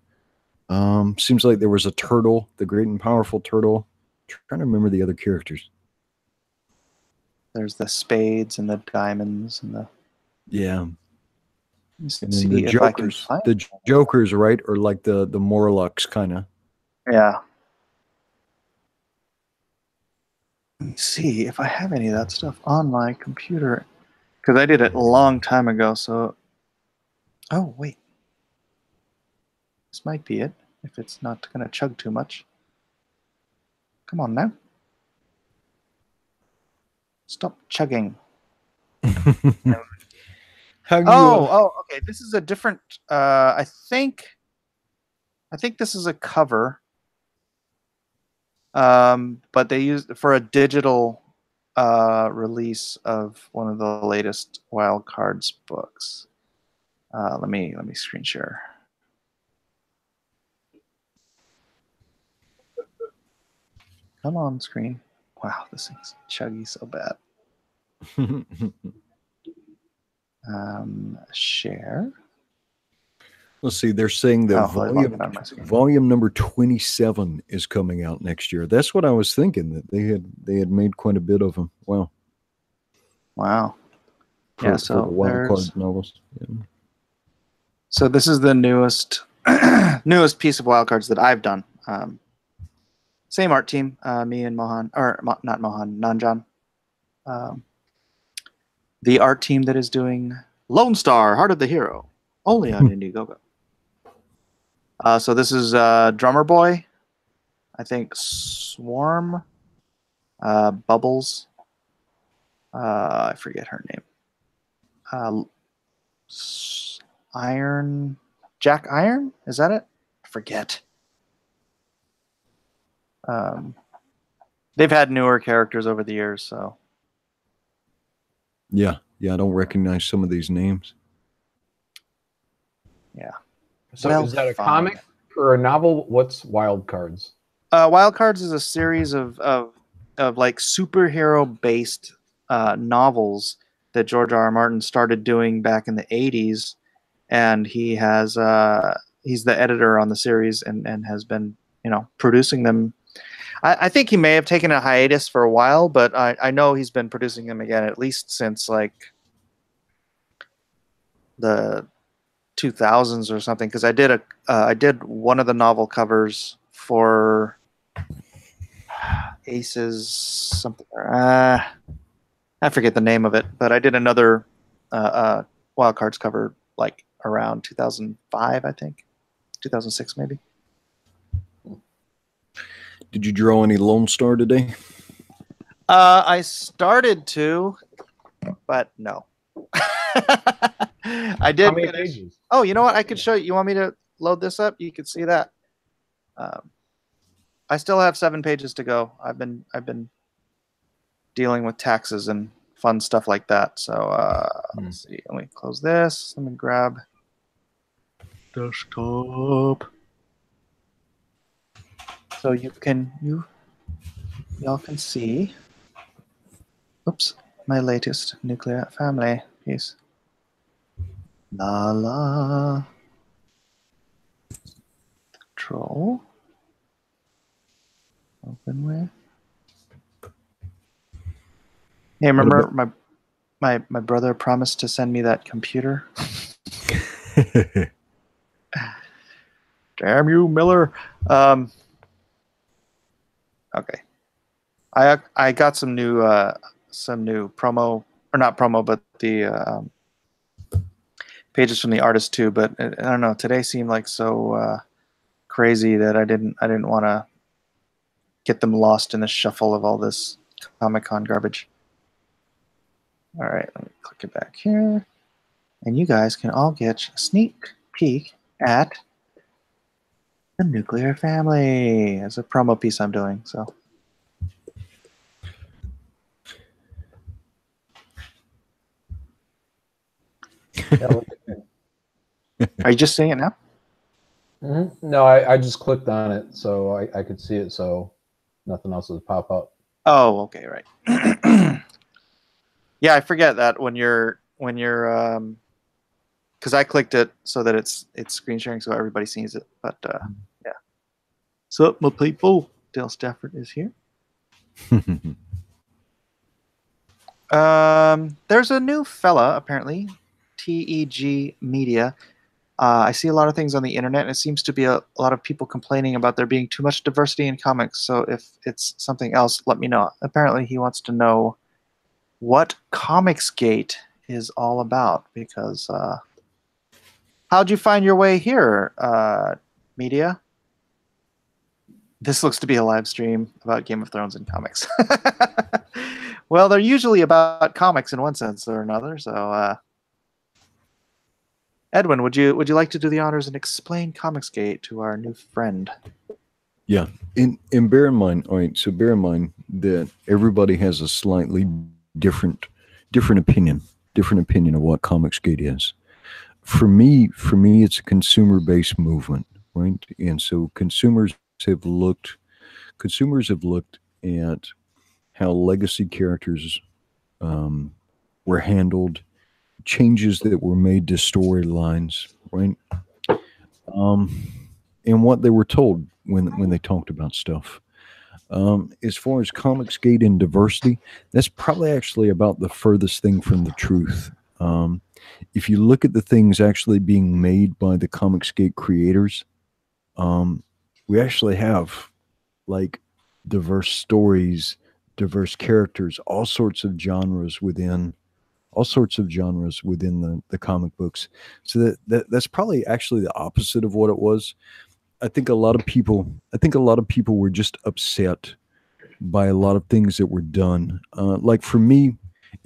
Seems like there was a turtle, the Great and Powerful Turtle. Trying to remember the other characters. There's the spades and the diamonds and the. Yeah. Let's And then see the if I can Jokers. find. The Jokers, right? Or like the Morlocks, kind of. Yeah. Let me see if I have any of that stuff on my computer. Because I did it a long time ago, so. Oh, wait. This might be it, if it's not going to chug too much. Come on now. Stop chugging. How you, Okay. This is a different. I think this is a cover. But they used for a digital release of one of the latest Wild Cards books. Let me screen share. Come on, screen. Wow, this thing's chuggy so bad. Share. Let's see. They're saying that I logged it on my screen. volume number 27 is coming out next year. That's what I was thinking, that they had made quite a bit of them. Wow. Wow. For the Wild Card novels. Yeah. So this is the newest newest piece of Wild Cards that I've done. Same art team, me and Mohan, or not Mohan, Nanjan. The art team that is doing Lone Star, Heart of the Hero, only on Indiegogo. So this is Drummer Boy, I think Swarm, Bubbles, I forget her name. Jack Iron, is that it? I forget. They've had newer characters over the years, so. Yeah, I don't recognize some of these names. Yeah. So is that a comic or a novel? What's Wild Cards? Wild Cards is a series of like superhero based novels that George R.R. Martin started doing back in the 80s, and he has he's the editor on the series and has been producing them. I think he may have taken a hiatus for a while, but I know he's been producing them again at least since like the 2000s or something. Because I did one of the novel covers for Aces something. I forget the name of it, but I did another Wild Cards cover like around 2005, I think, 2006 maybe. Did you draw any Lone Star today? I started to, but no. I did. How many pages? Oh, you know what? I could show you. You want me to load this up? You could see that. I still have 7 pages to go. I've been dealing with taxes and fun stuff like that. So let's see. Let me close this. Let me grab desktop. So y'all can see. Oops, my latest nuclear family piece. La la. Control. Open with. Hey, remember my brother promised to send me that computer? Damn you, Miller. Okay. I got some new promo, or not promo, but the pages from the artist too. But I don't know. Today seemed like so crazy that I didn't want to get them lost in the shuffle of all this Comic-Con garbage. All right, let me click it back here, and you guys can all get a sneak peek at the nuclear family. It's a promo piece I'm doing. So. Are you just seeing it now? Mm-hmm. No, I just clicked on it so I could see it, so nothing else would pop up. Oh, okay, right. Yeah, I forget that when you're because I clicked it so that it's screen sharing so everybody sees it. But yeah. So my people, Dale Stafford is here. There's a new fella apparently, TEG Media. I see a lot of things on the internet, and it seems to be a lot of people complaining about there being too much diversity in comics. So if it's something else, let me know. Apparently, he wants to know what Comicsgate is all about, because how'd you find your way here, Media? This looks to be a live stream about Game of Thrones and comics. Well, they're usually about comics in one sense or another. So, Edwin, would you like to do the honors and explain Comicsgate to our new friend? Yeah, and bear in mind, all right. So bear in mind that everybody has a slightly different opinion of what Comicsgate is. For me, it's a consumer-based movement, right? And so consumers have looked at how legacy characters were handled, changes that were made to storylines, right? And what they were told when they talked about stuff. As far as Comicsgate and diversity, that's probably actually about the furthest thing from the truth. If you look at the things actually being made by the Comicsgate creators, we actually have like diverse stories, diverse characters, all sorts of genres within the comic books. So that's probably actually the opposite of what it was. I think a lot of people were just upset by a lot of things that were done. Like for me,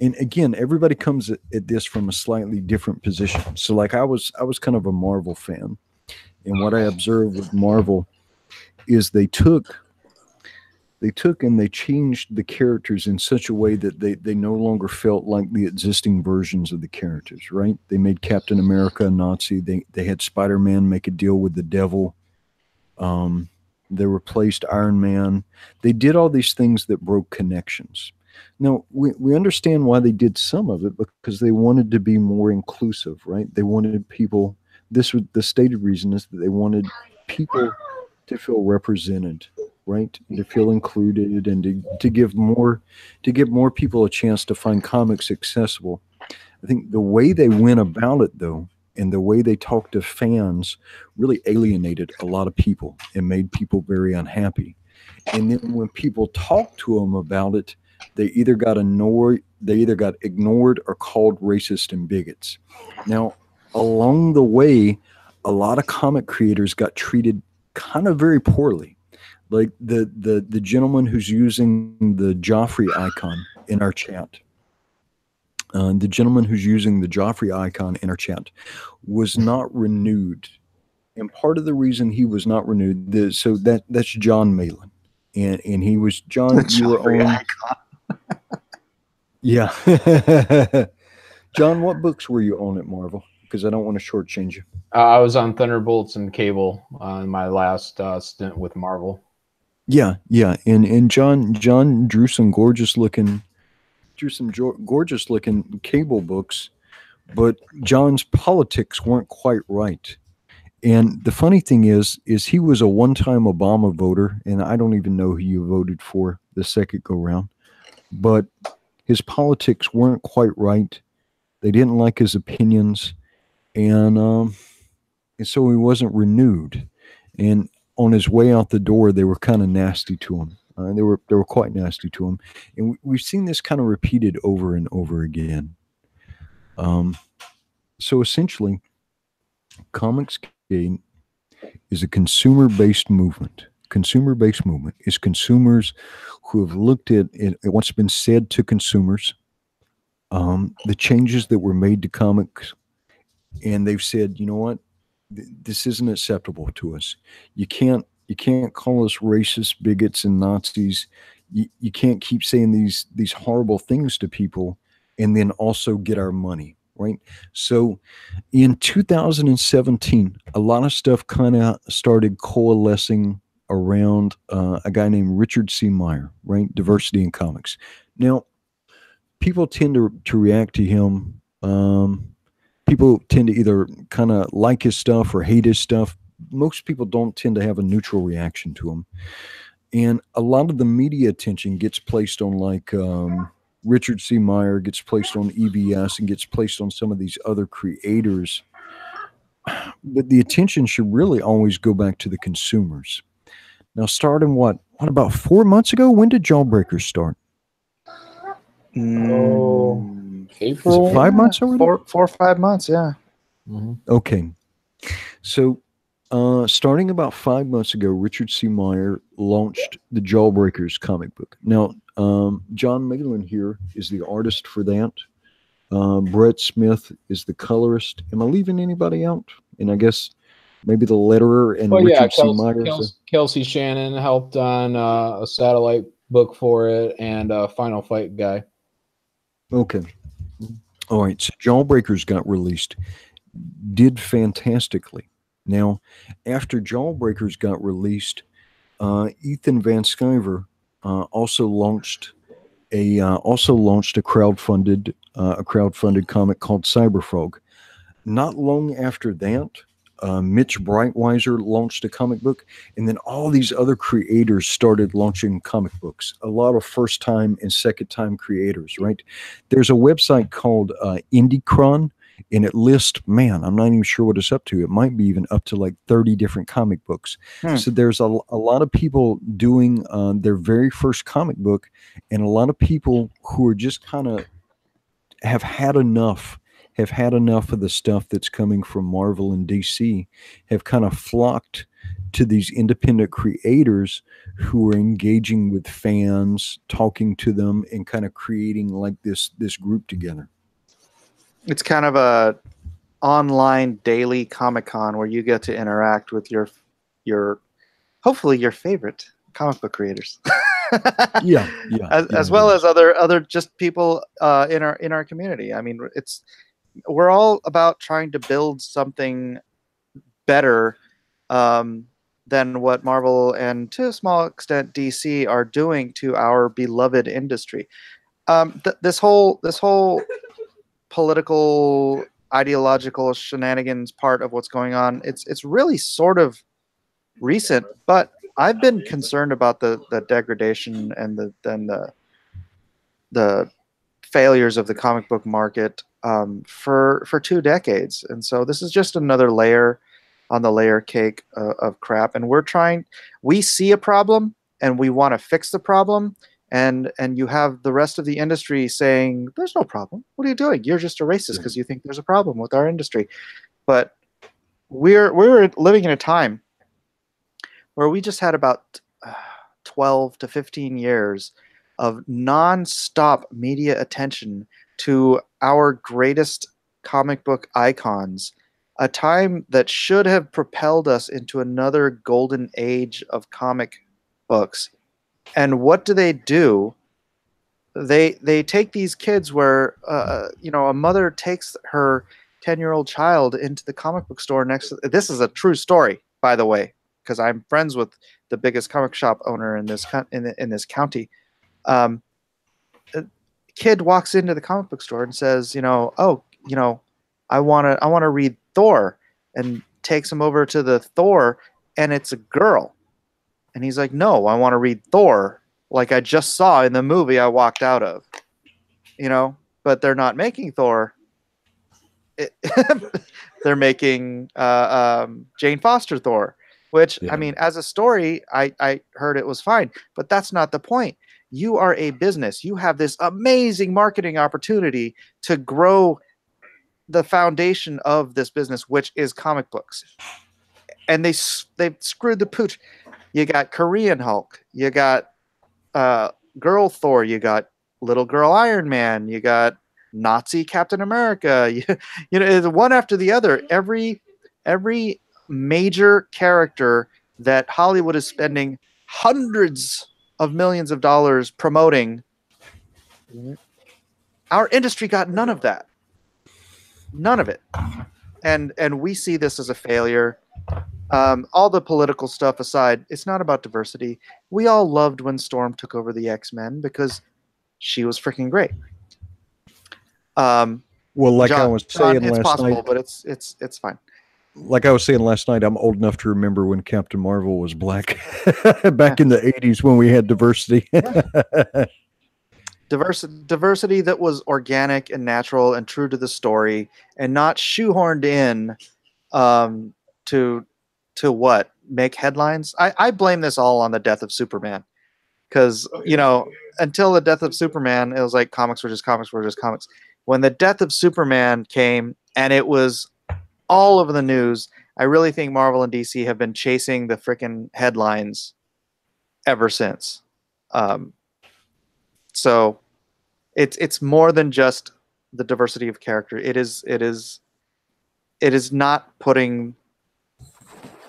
and again, everybody comes at this from a slightly different position. So like I was kind of a Marvel fan, and what I observed with Marvel is they took and they changed the characters in such a way that they no longer felt like the existing versions of the characters, right? They made Captain America a Nazi. They had Spider-Man make a deal with the devil. They replaced Iron Man. They did all these things that broke connections. Now, we understand why they did some of it, because they wanted to be more inclusive, right? They wanted people, this was the stated reason, is that they wanted people to feel represented, right? To feel included, and to give more people a chance to find comics accessible. I think the way they went about it, though, and the way they talked to fans really alienated a lot of people and made people very unhappy. And then when people talked to them about it, they either got ignored or called racist and bigots. Now, along the way, a lot of comic creators got treated kind of very poorly. Like the gentleman who's using the Joffrey icon in our chat. The gentleman who's using the Joffrey icon in our chat was not renewed. And part of the reason he was not renewed, that's John Malin. And he was, John, The you were Joffrey on. icon. Yeah. John, what books were you on at Marvel? Because I don't want to shortchange you. I was on Thunderbolts and Cable in my last stint with Marvel. Yeah. And John drew some gorgeous looking Cable books, but John's politics weren't quite right. And the funny thing is he was a one-time Obama voter, and I don't even know who you voted for the second go round, but his politics weren't quite right. They didn't like his opinions, and so he wasn't renewed. And on his way out the door, they were kind of nasty to him. They were quite nasty to him, and we've seen this kind of repeated over and over again. So essentially, Comicsgate is a consumer-based movement. Consumer-based movement is consumers who have looked at what's been said to consumers, the changes that were made to comics, and they've said, you know what, this isn't acceptable to us. You can't call us racist, bigots, and Nazis. You can't keep saying these horrible things to people and then also get our money, right? So in 2017, a lot of stuff kind of started coalescing around a guy named Richard C. Meyer, right? Diversity in comics. Now, people tend to react to him. people tend to either kind of like his stuff or hate his stuff. Most people don't tend to have a neutral reaction to him. And a lot of the media attention gets placed on like Richard C. Meyer, gets placed on EBS, and gets placed on some of these other creators. But the attention should really always go back to the consumers. Now, starting what about 4 months ago? When did Jawbreakers start? Oh, Is April. it 5 months already? 4 or 5 months, yeah. Okay. So, starting about 5 months ago, Richard C. Meyer launched the Jawbreakers comic book. Now, John Malin here is the artist for that. Brett Smith is the colorist. Am I leaving anybody out? And I guess maybe the letterer and Richard C. Meyer. Kelsey Shannon helped on a satellite book for it, and a Final Fight guy. Okay. All right. So Jawbreakers got released. Did fantastically. Now, after Jawbreakers got released, Ethan Van Sciver also launched a crowdfunded comic called Cyberfrog. Not long after that, Mitch Breitweiser launched a comic book, and then all these other creators started launching comic books. A lot of first-time and second-time creators, right? There's a website called IndieCron, and it lists, man, I'm not even sure what it's up to. It might be even up to like 30 different comic books. So there's a lot of people doing their very first comic book, and a lot of people who are just kind of have had enough of the stuff that's coming from Marvel and DC, have kind of flocked to these independent creators who are engaging with fans, talking to them, and kind of creating like this group together. It's kind of a online daily Comic-Con where you get to interact with your hopefully your favorite comic book creators. yeah, as well as other just people in our community. I mean, we're all about trying to build something better than what Marvel and to a small extent DC are doing to our beloved industry. This whole political ideological shenanigans part of what's going on, it's really sort of recent, but I've been concerned about the degradation and the failures of the comic book market for 2 decades, and so this is just another layer on the layer cake of crap. And we see a problem and we want to fix the problem, and you have the rest of the industry saying there's no problem. What are you doing? You're just a racist because you think there's a problem with our industry. But we're living in a time where we just had about 12 to 15 years of non-stop media attention to our greatest comic book icons, a time that should have propelled us into another golden age of comic books. And what do? They take these kids where a mother takes her 10-year-old child into the comic book store next to, this is a true story, by the way, because I'm friends with the biggest comic shop owner in this county. A kid walks into the comic book store and says, I want to read Thor, and takes him over to the Thor, and it's a girl. And he's like, no, I want to read Thor like I just saw in the movie I walked out of. But they're not making Thor. They're making Jane Foster Thor, which, I mean, as a story, I heard it was fine, but that's not the point. You are a business. You have this amazing marketing opportunity to grow the foundation of this business, which is comic books. And they screwed the pooch. You got Korean Hulk. You got Girl Thor. You got Little Girl Iron Man. You got Nazi Captain America. It's one after the other. Every major character that Hollywood is spending hundreds of millions of dollars promoting, our industry got none of that. None of it. And we see this as a failure. All the political stuff aside, it's not about diversity. We all loved when Storm took over the X-Men because she was freaking great. Well, like I John, was saying it's last possible, night, but it's fine. like I was saying last night, I'm old enough to remember when Captain Marvel was black Yeah. back in the 80s when we had diversity. Diversity that was organic and natural and true to the story, and not shoehorned in um, to what make headlines. I blame this all on the death of Superman, because until the death of Superman, it was like comics were just comics were just comics. When the death of Superman came and it was all over the news, I really think Marvel and DC have been chasing the freaking headlines ever since. Um, so it's more than just the diversity of character. It is not putting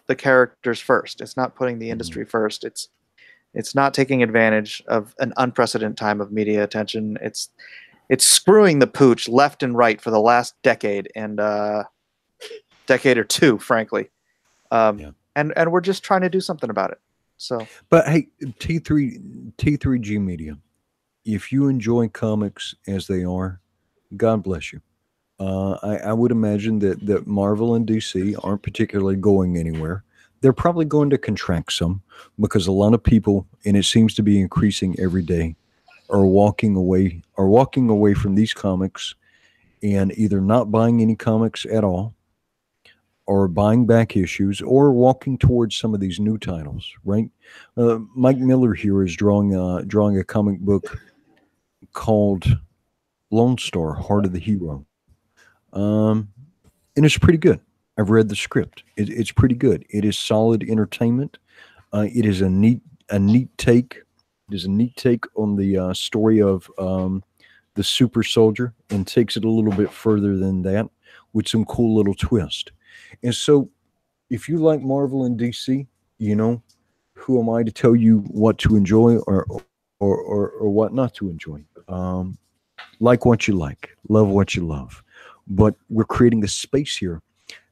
the characters first. It's not putting the industry first. It's not taking advantage of an unprecedented time of media attention. It's screwing the pooch left and right for the last decade and decade or two, frankly. And we're just trying to do something about it. So, but hey, T3G Media, if you enjoy comics as they are, God bless you. I would imagine that Marvel and DC aren't particularly going anywhere. They're probably going to contract some because a lot of people, and it seems to be increasing every day, are walking away from these comics and either not buying any comics at all, or buying back issues, or walking towards some of these new titles. Right? Mike Miller here is drawing a comic book called Lone Star: Heart of the Hero. And it's pretty good. I've read the script. It's pretty good. It is solid entertainment. It is a neat take. It is a neat take on the story of the super soldier, and takes it a little bit further than that with some cool little twist. And so, if you like Marvel and DC, who am I to tell you what to enjoy or what not to enjoy? Like what you like, love what you love. But we're creating this space here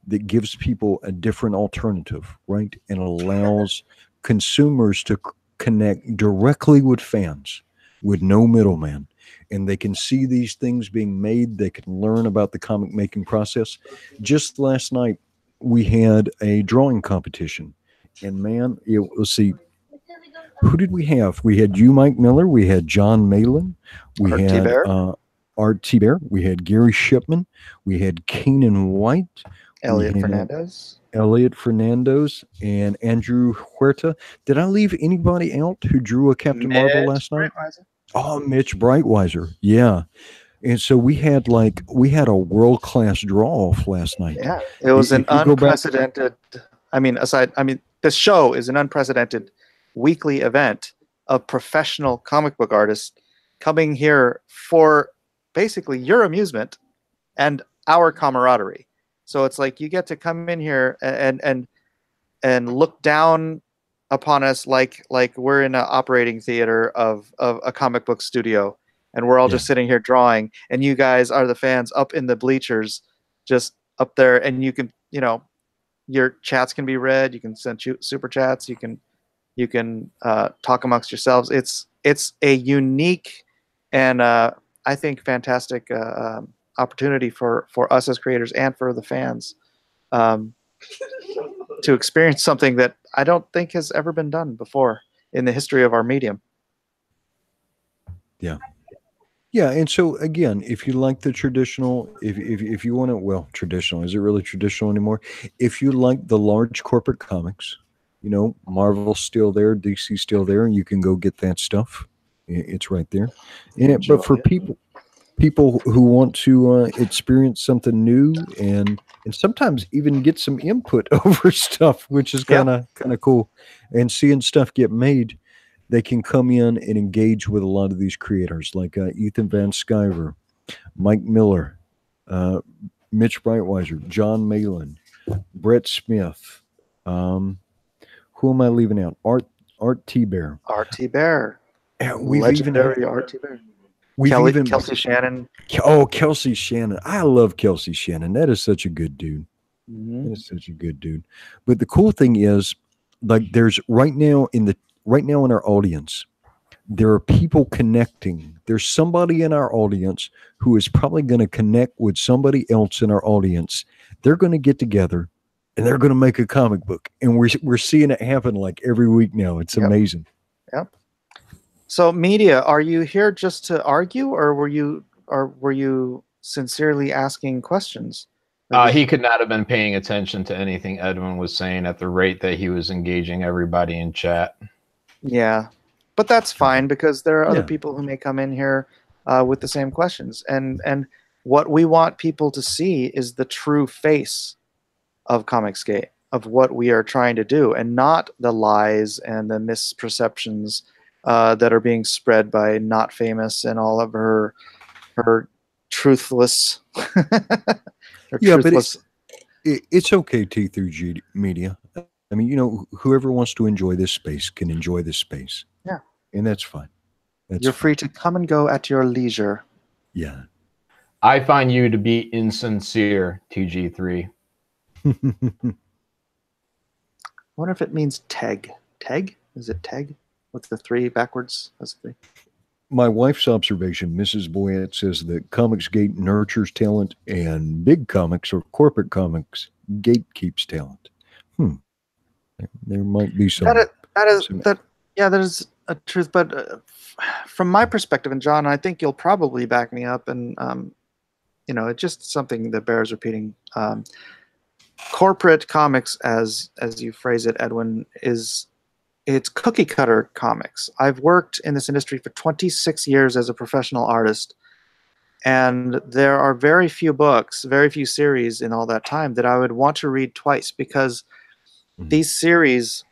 that gives people a different alternative, right? And allows consumers to connect directly with fans with no middleman. And they can see these things being made. They can learn about the comic making process. Just last night, we had a drawing competition. And man, let's see, who did we have? We had you, Mike Miller. We had John Malin. We Art T. had Bear. Art T. Bear. We had Gary Shipman. We had Keenan White. Elliot We had Fernandez. Elliot Fernandez and Andrew Huerta. Did I leave anybody out who drew a Captain Marvel last night? Oh, Mitch Breitweiser. Yeah. And so we had a world-class draw-off last night. Yeah, it was an unprecedented. This show is an unprecedented weekly event of professional comic book artists coming here for basically your amusement and our camaraderie. So it's like you get to come in here and look down upon us like we're in an operating theater of a comic book studio, and we're all just sitting here drawing, and you guys are the fans up in the bleachers, just up there, and you can, your chats can be read, you can send super chats, you can talk amongst yourselves. It's a unique and I think fantastic opportunity for us as creators and for the fans to experience something that I don't think has ever been done before in the history of our medium. Yeah, and so again, if you like the traditional, if you want to, well, traditional, is it really traditional anymore? If you like the large corporate comics, Marvel's still there, DC's still there, and you can go get that stuff. It's right there. But for people who want to experience something new and sometimes even get some input over stuff, which is kind of cool, and seeing stuff get made, they can come in and engage with a lot of these creators like Ethan Van Sciver, Mike Miller, Mitch Breitweiser, John Malin, Brett Smith. Who am I leaving out? Art T. Bear. Art T. Bear. Legendary Art T. Bear. Kelsey Shannon. Oh, Kelsey Shannon. I love Kelsey Shannon. That is such a good dude. Mm-hmm. That is such a good dude. But the cool thing is, like, there's right now in our audience, there are people connecting. There's somebody in our audience who is probably going to connect with somebody else in our audience. They're going to get together and they're going to make a comic book. And we're seeing it happen like every week now. It's amazing. Yep. So media, are you here just to argue, or were you sincerely asking questions? He could not have been paying attention to anything Edwin was saying at the rate that he was engaging everybody in chat. Yeah. But that's fine, because there are other Yeah. people who may come in here with the same questions. And what we want people to see is the true face of Comicsgate, of what we are trying to do, and not the lies and the misperceptions that are being spread by Not Famous and all of her truthless. But it's okay, T through G media. I mean, you know, whoever wants to enjoy this space can enjoy this space. Yeah. And that's fine. You're free to come and go at your leisure. Yeah. I find you to be insincere, TG3. I wonder if it means teg. Teg? Is it teg? What's the 3 backwards? That's 3. My wife's observation, Mrs. Boyette, says that Comicsgate nurtures talent and big comics or corporate comics gatekeeps talent. There might be some. That is a truth. But from my perspective, and John, I think you'll probably back me up, and you know, it's just something that bears repeating. Corporate comics, as you phrase it, Edwin, it's cookie cutter comics. I've worked in this industry for 26 years as a professional artist, and there are very few books, very few series in all that time that I would want to read twice, because these series,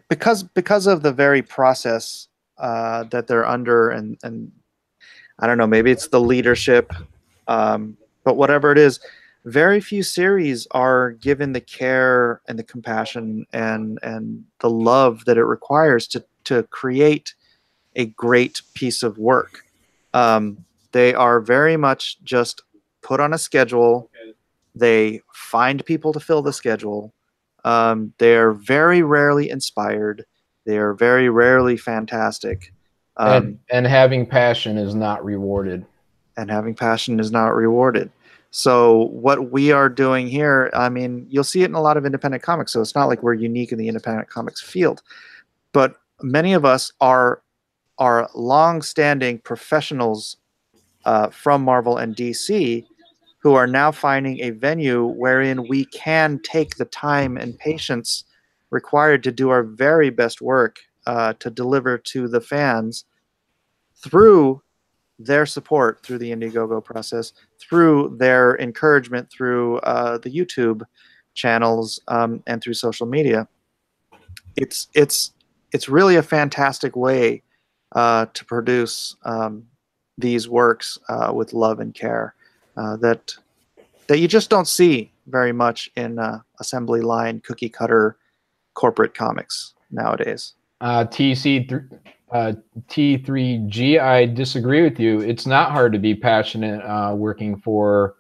because of the very process that they're under, and I don't know, maybe it's the leadership, but whatever it is, very few series are given the care and the compassion and the love that it requires to create a great piece of work. They are very much just put on a schedule. They find people to fill the schedule. They're very rarely inspired. They are very rarely fantastic. And having passion is not rewarded. And having passion is not rewarded. So what we are doing here, I mean, you'll see it in a lot of independent comics. So it's not like we're unique in the independent comics field. But many of us are long-standing professionals from Marvel and DC who are now finding a venue wherein we can take the time and patience required to do our very best work to deliver to the fans through their support, through the Indiegogo process, through their encouragement, through the YouTube channels, and through social media. It's really a fantastic way to produce these works with love and care that you just don't see very much in assembly line cookie cutter corporate comics nowadays. T3G, I disagree with you. It's not hard to be passionate working for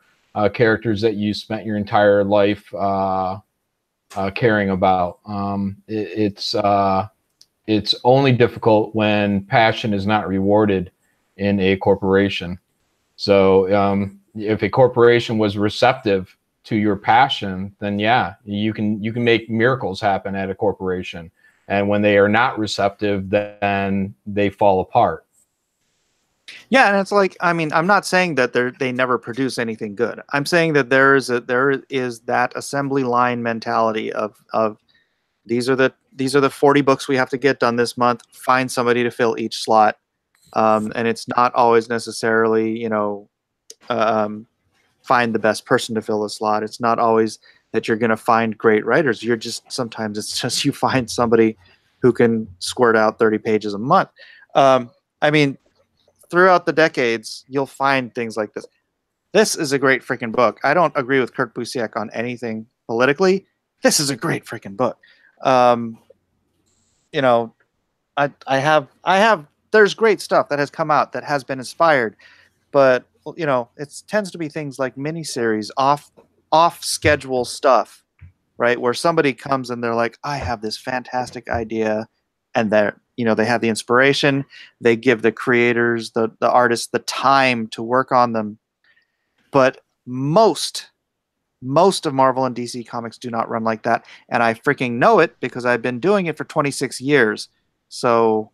characters that you spent your entire life caring about. It's only difficult when passion is not rewarded in a corporation. So if a corporation was receptive to your passion, then yeah, you can make miracles happen at a corporation. And when they are not receptive, then they fall apart. Yeah, and it's like, I mean, I'm not saying that they never produce anything good. I'm saying that there is that assembly line mentality of these are the 40 books we have to get done this month. Find somebody to fill each slot, and it's not always necessarily, you know, find the best person to fill the slot. It's not always that you're going to find great writers. Sometimes it's just you find somebody who can squirt out 30 pages a month. I mean, throughout the decades, you'll find things like this. This is a great freaking book. I don't agree with Kurt Busiek on anything politically. This is a great freaking book. You know, I have. There's great stuff that has come out that has been inspired, but you know, it tends to be things like miniseries, off schedule stuff, right? Where somebody comes and they're like, I have this fantastic idea and they're, they have the inspiration. They give the creators, the artists, the time to work on them. But most of Marvel and DC comics do not run like that, and I freaking know it because I've been doing it for 26 years. So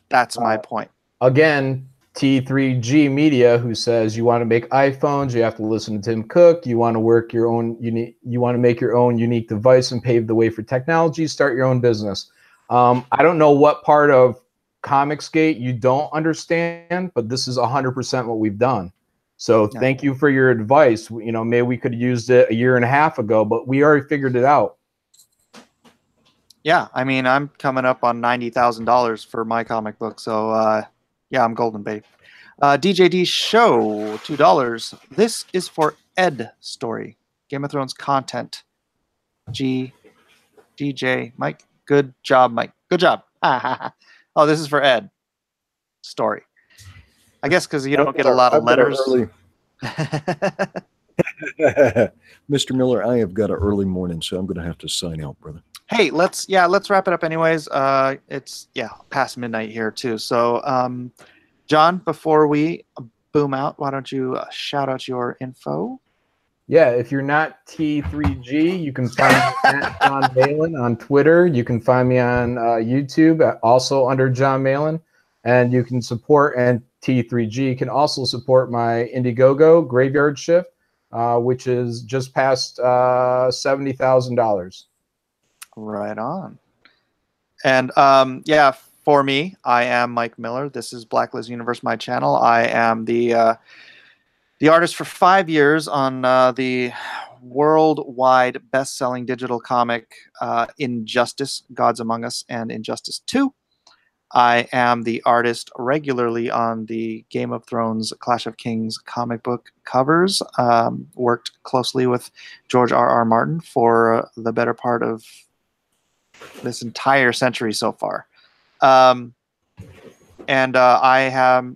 that's my point. Again, T3G Media, who says you want to make iPhones, you have to listen to Tim Cook. You want to work your own you want to make your own unique device and pave the way for technology. Start your own business. I don't know what part of Comicsgate you don't understand, but this is 100% what we've done. So thank you for your advice. Maybe we could have used it a year and a half ago, but we already figured it out. Yeah, I mean, I'm coming up on $90,000 for my comic book, so yeah, I'm golden, babe. DJD Show, $2. This is for Ed Story, Game of Thrones content. GJ Mike, good job, Mike. Good job. Oh, this is for Ed Story. I guess because you don't get a lot of letters. Mr. Miller, I have got an early morning, so I'm going to have to sign out, brother. Hey, let's wrap it up anyways. It's past midnight here too. So, John, before we boom out, why don't you shout out your info? Yeah, if you're not T3G, you can find me at John Malin on Twitter. You can find me on YouTube, also under John Malin, and you can support, and T3G can also support my Indiegogo Graveyard Shift, which is just past $70,000. Right on. And for me, I am Mike Miller. This is Blacklist Universe, my channel. I am the artist for 5 years on the worldwide best-selling digital comic Injustice: Gods Among Us and Injustice 2. I am the artist regularly on the Game of Thrones Clash of Kings comic book covers. Worked closely with George R.R. Martin for the better part of this entire century so far. And I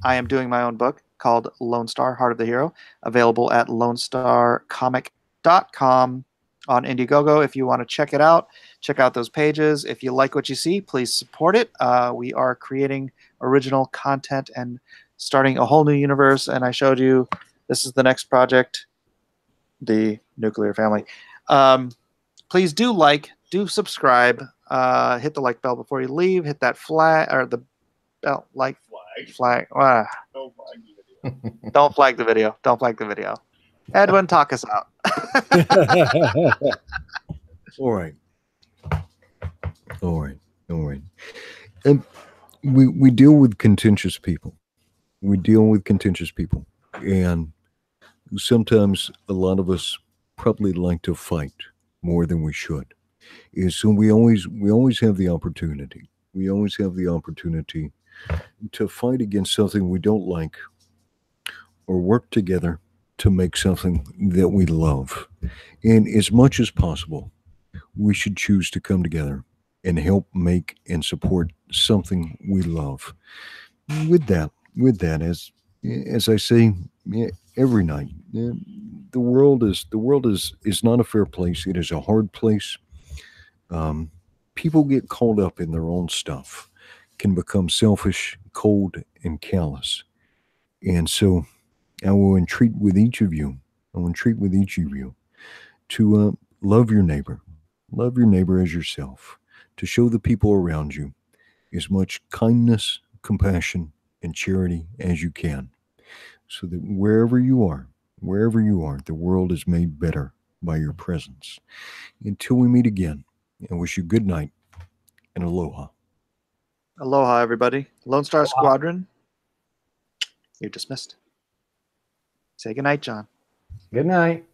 am doing my own book called Lone Star, Heart of the Hero, available at lonestarcomic.com on Indiegogo. If you want to check it out, check out those pages. If you like what you see, please support it. We are creating original content and starting a whole new universe. And I showed you, this is the next project, the Nuclear Family. Please do subscribe, hit the like bell before you leave, hit that flag, or the bell, flag. Don't flag the video. Don't flag the video. Edwin, talk us out. All right. And we deal with contentious people. And sometimes a lot of us probably like to fight more than we should. So we always have the opportunity. We always have the opportunity to fight against something we don't like, or work together to make something that we love. And as much as possible, we should choose to come together and help make and support something we love. With that, as I say every night, the world is not a fair place. It is a hard place. People get caught up in their own stuff, can become selfish, cold, and callous. And so I will entreat with each of you to love your neighbor as yourself, to show the people around you as much kindness, compassion, and charity as you can, so that wherever you are, the world is made better by your presence. Until we meet again, I wish you good night and aloha. Aloha, everybody. Lone Star Squadron, you're dismissed. Say goodnight, John. Good night.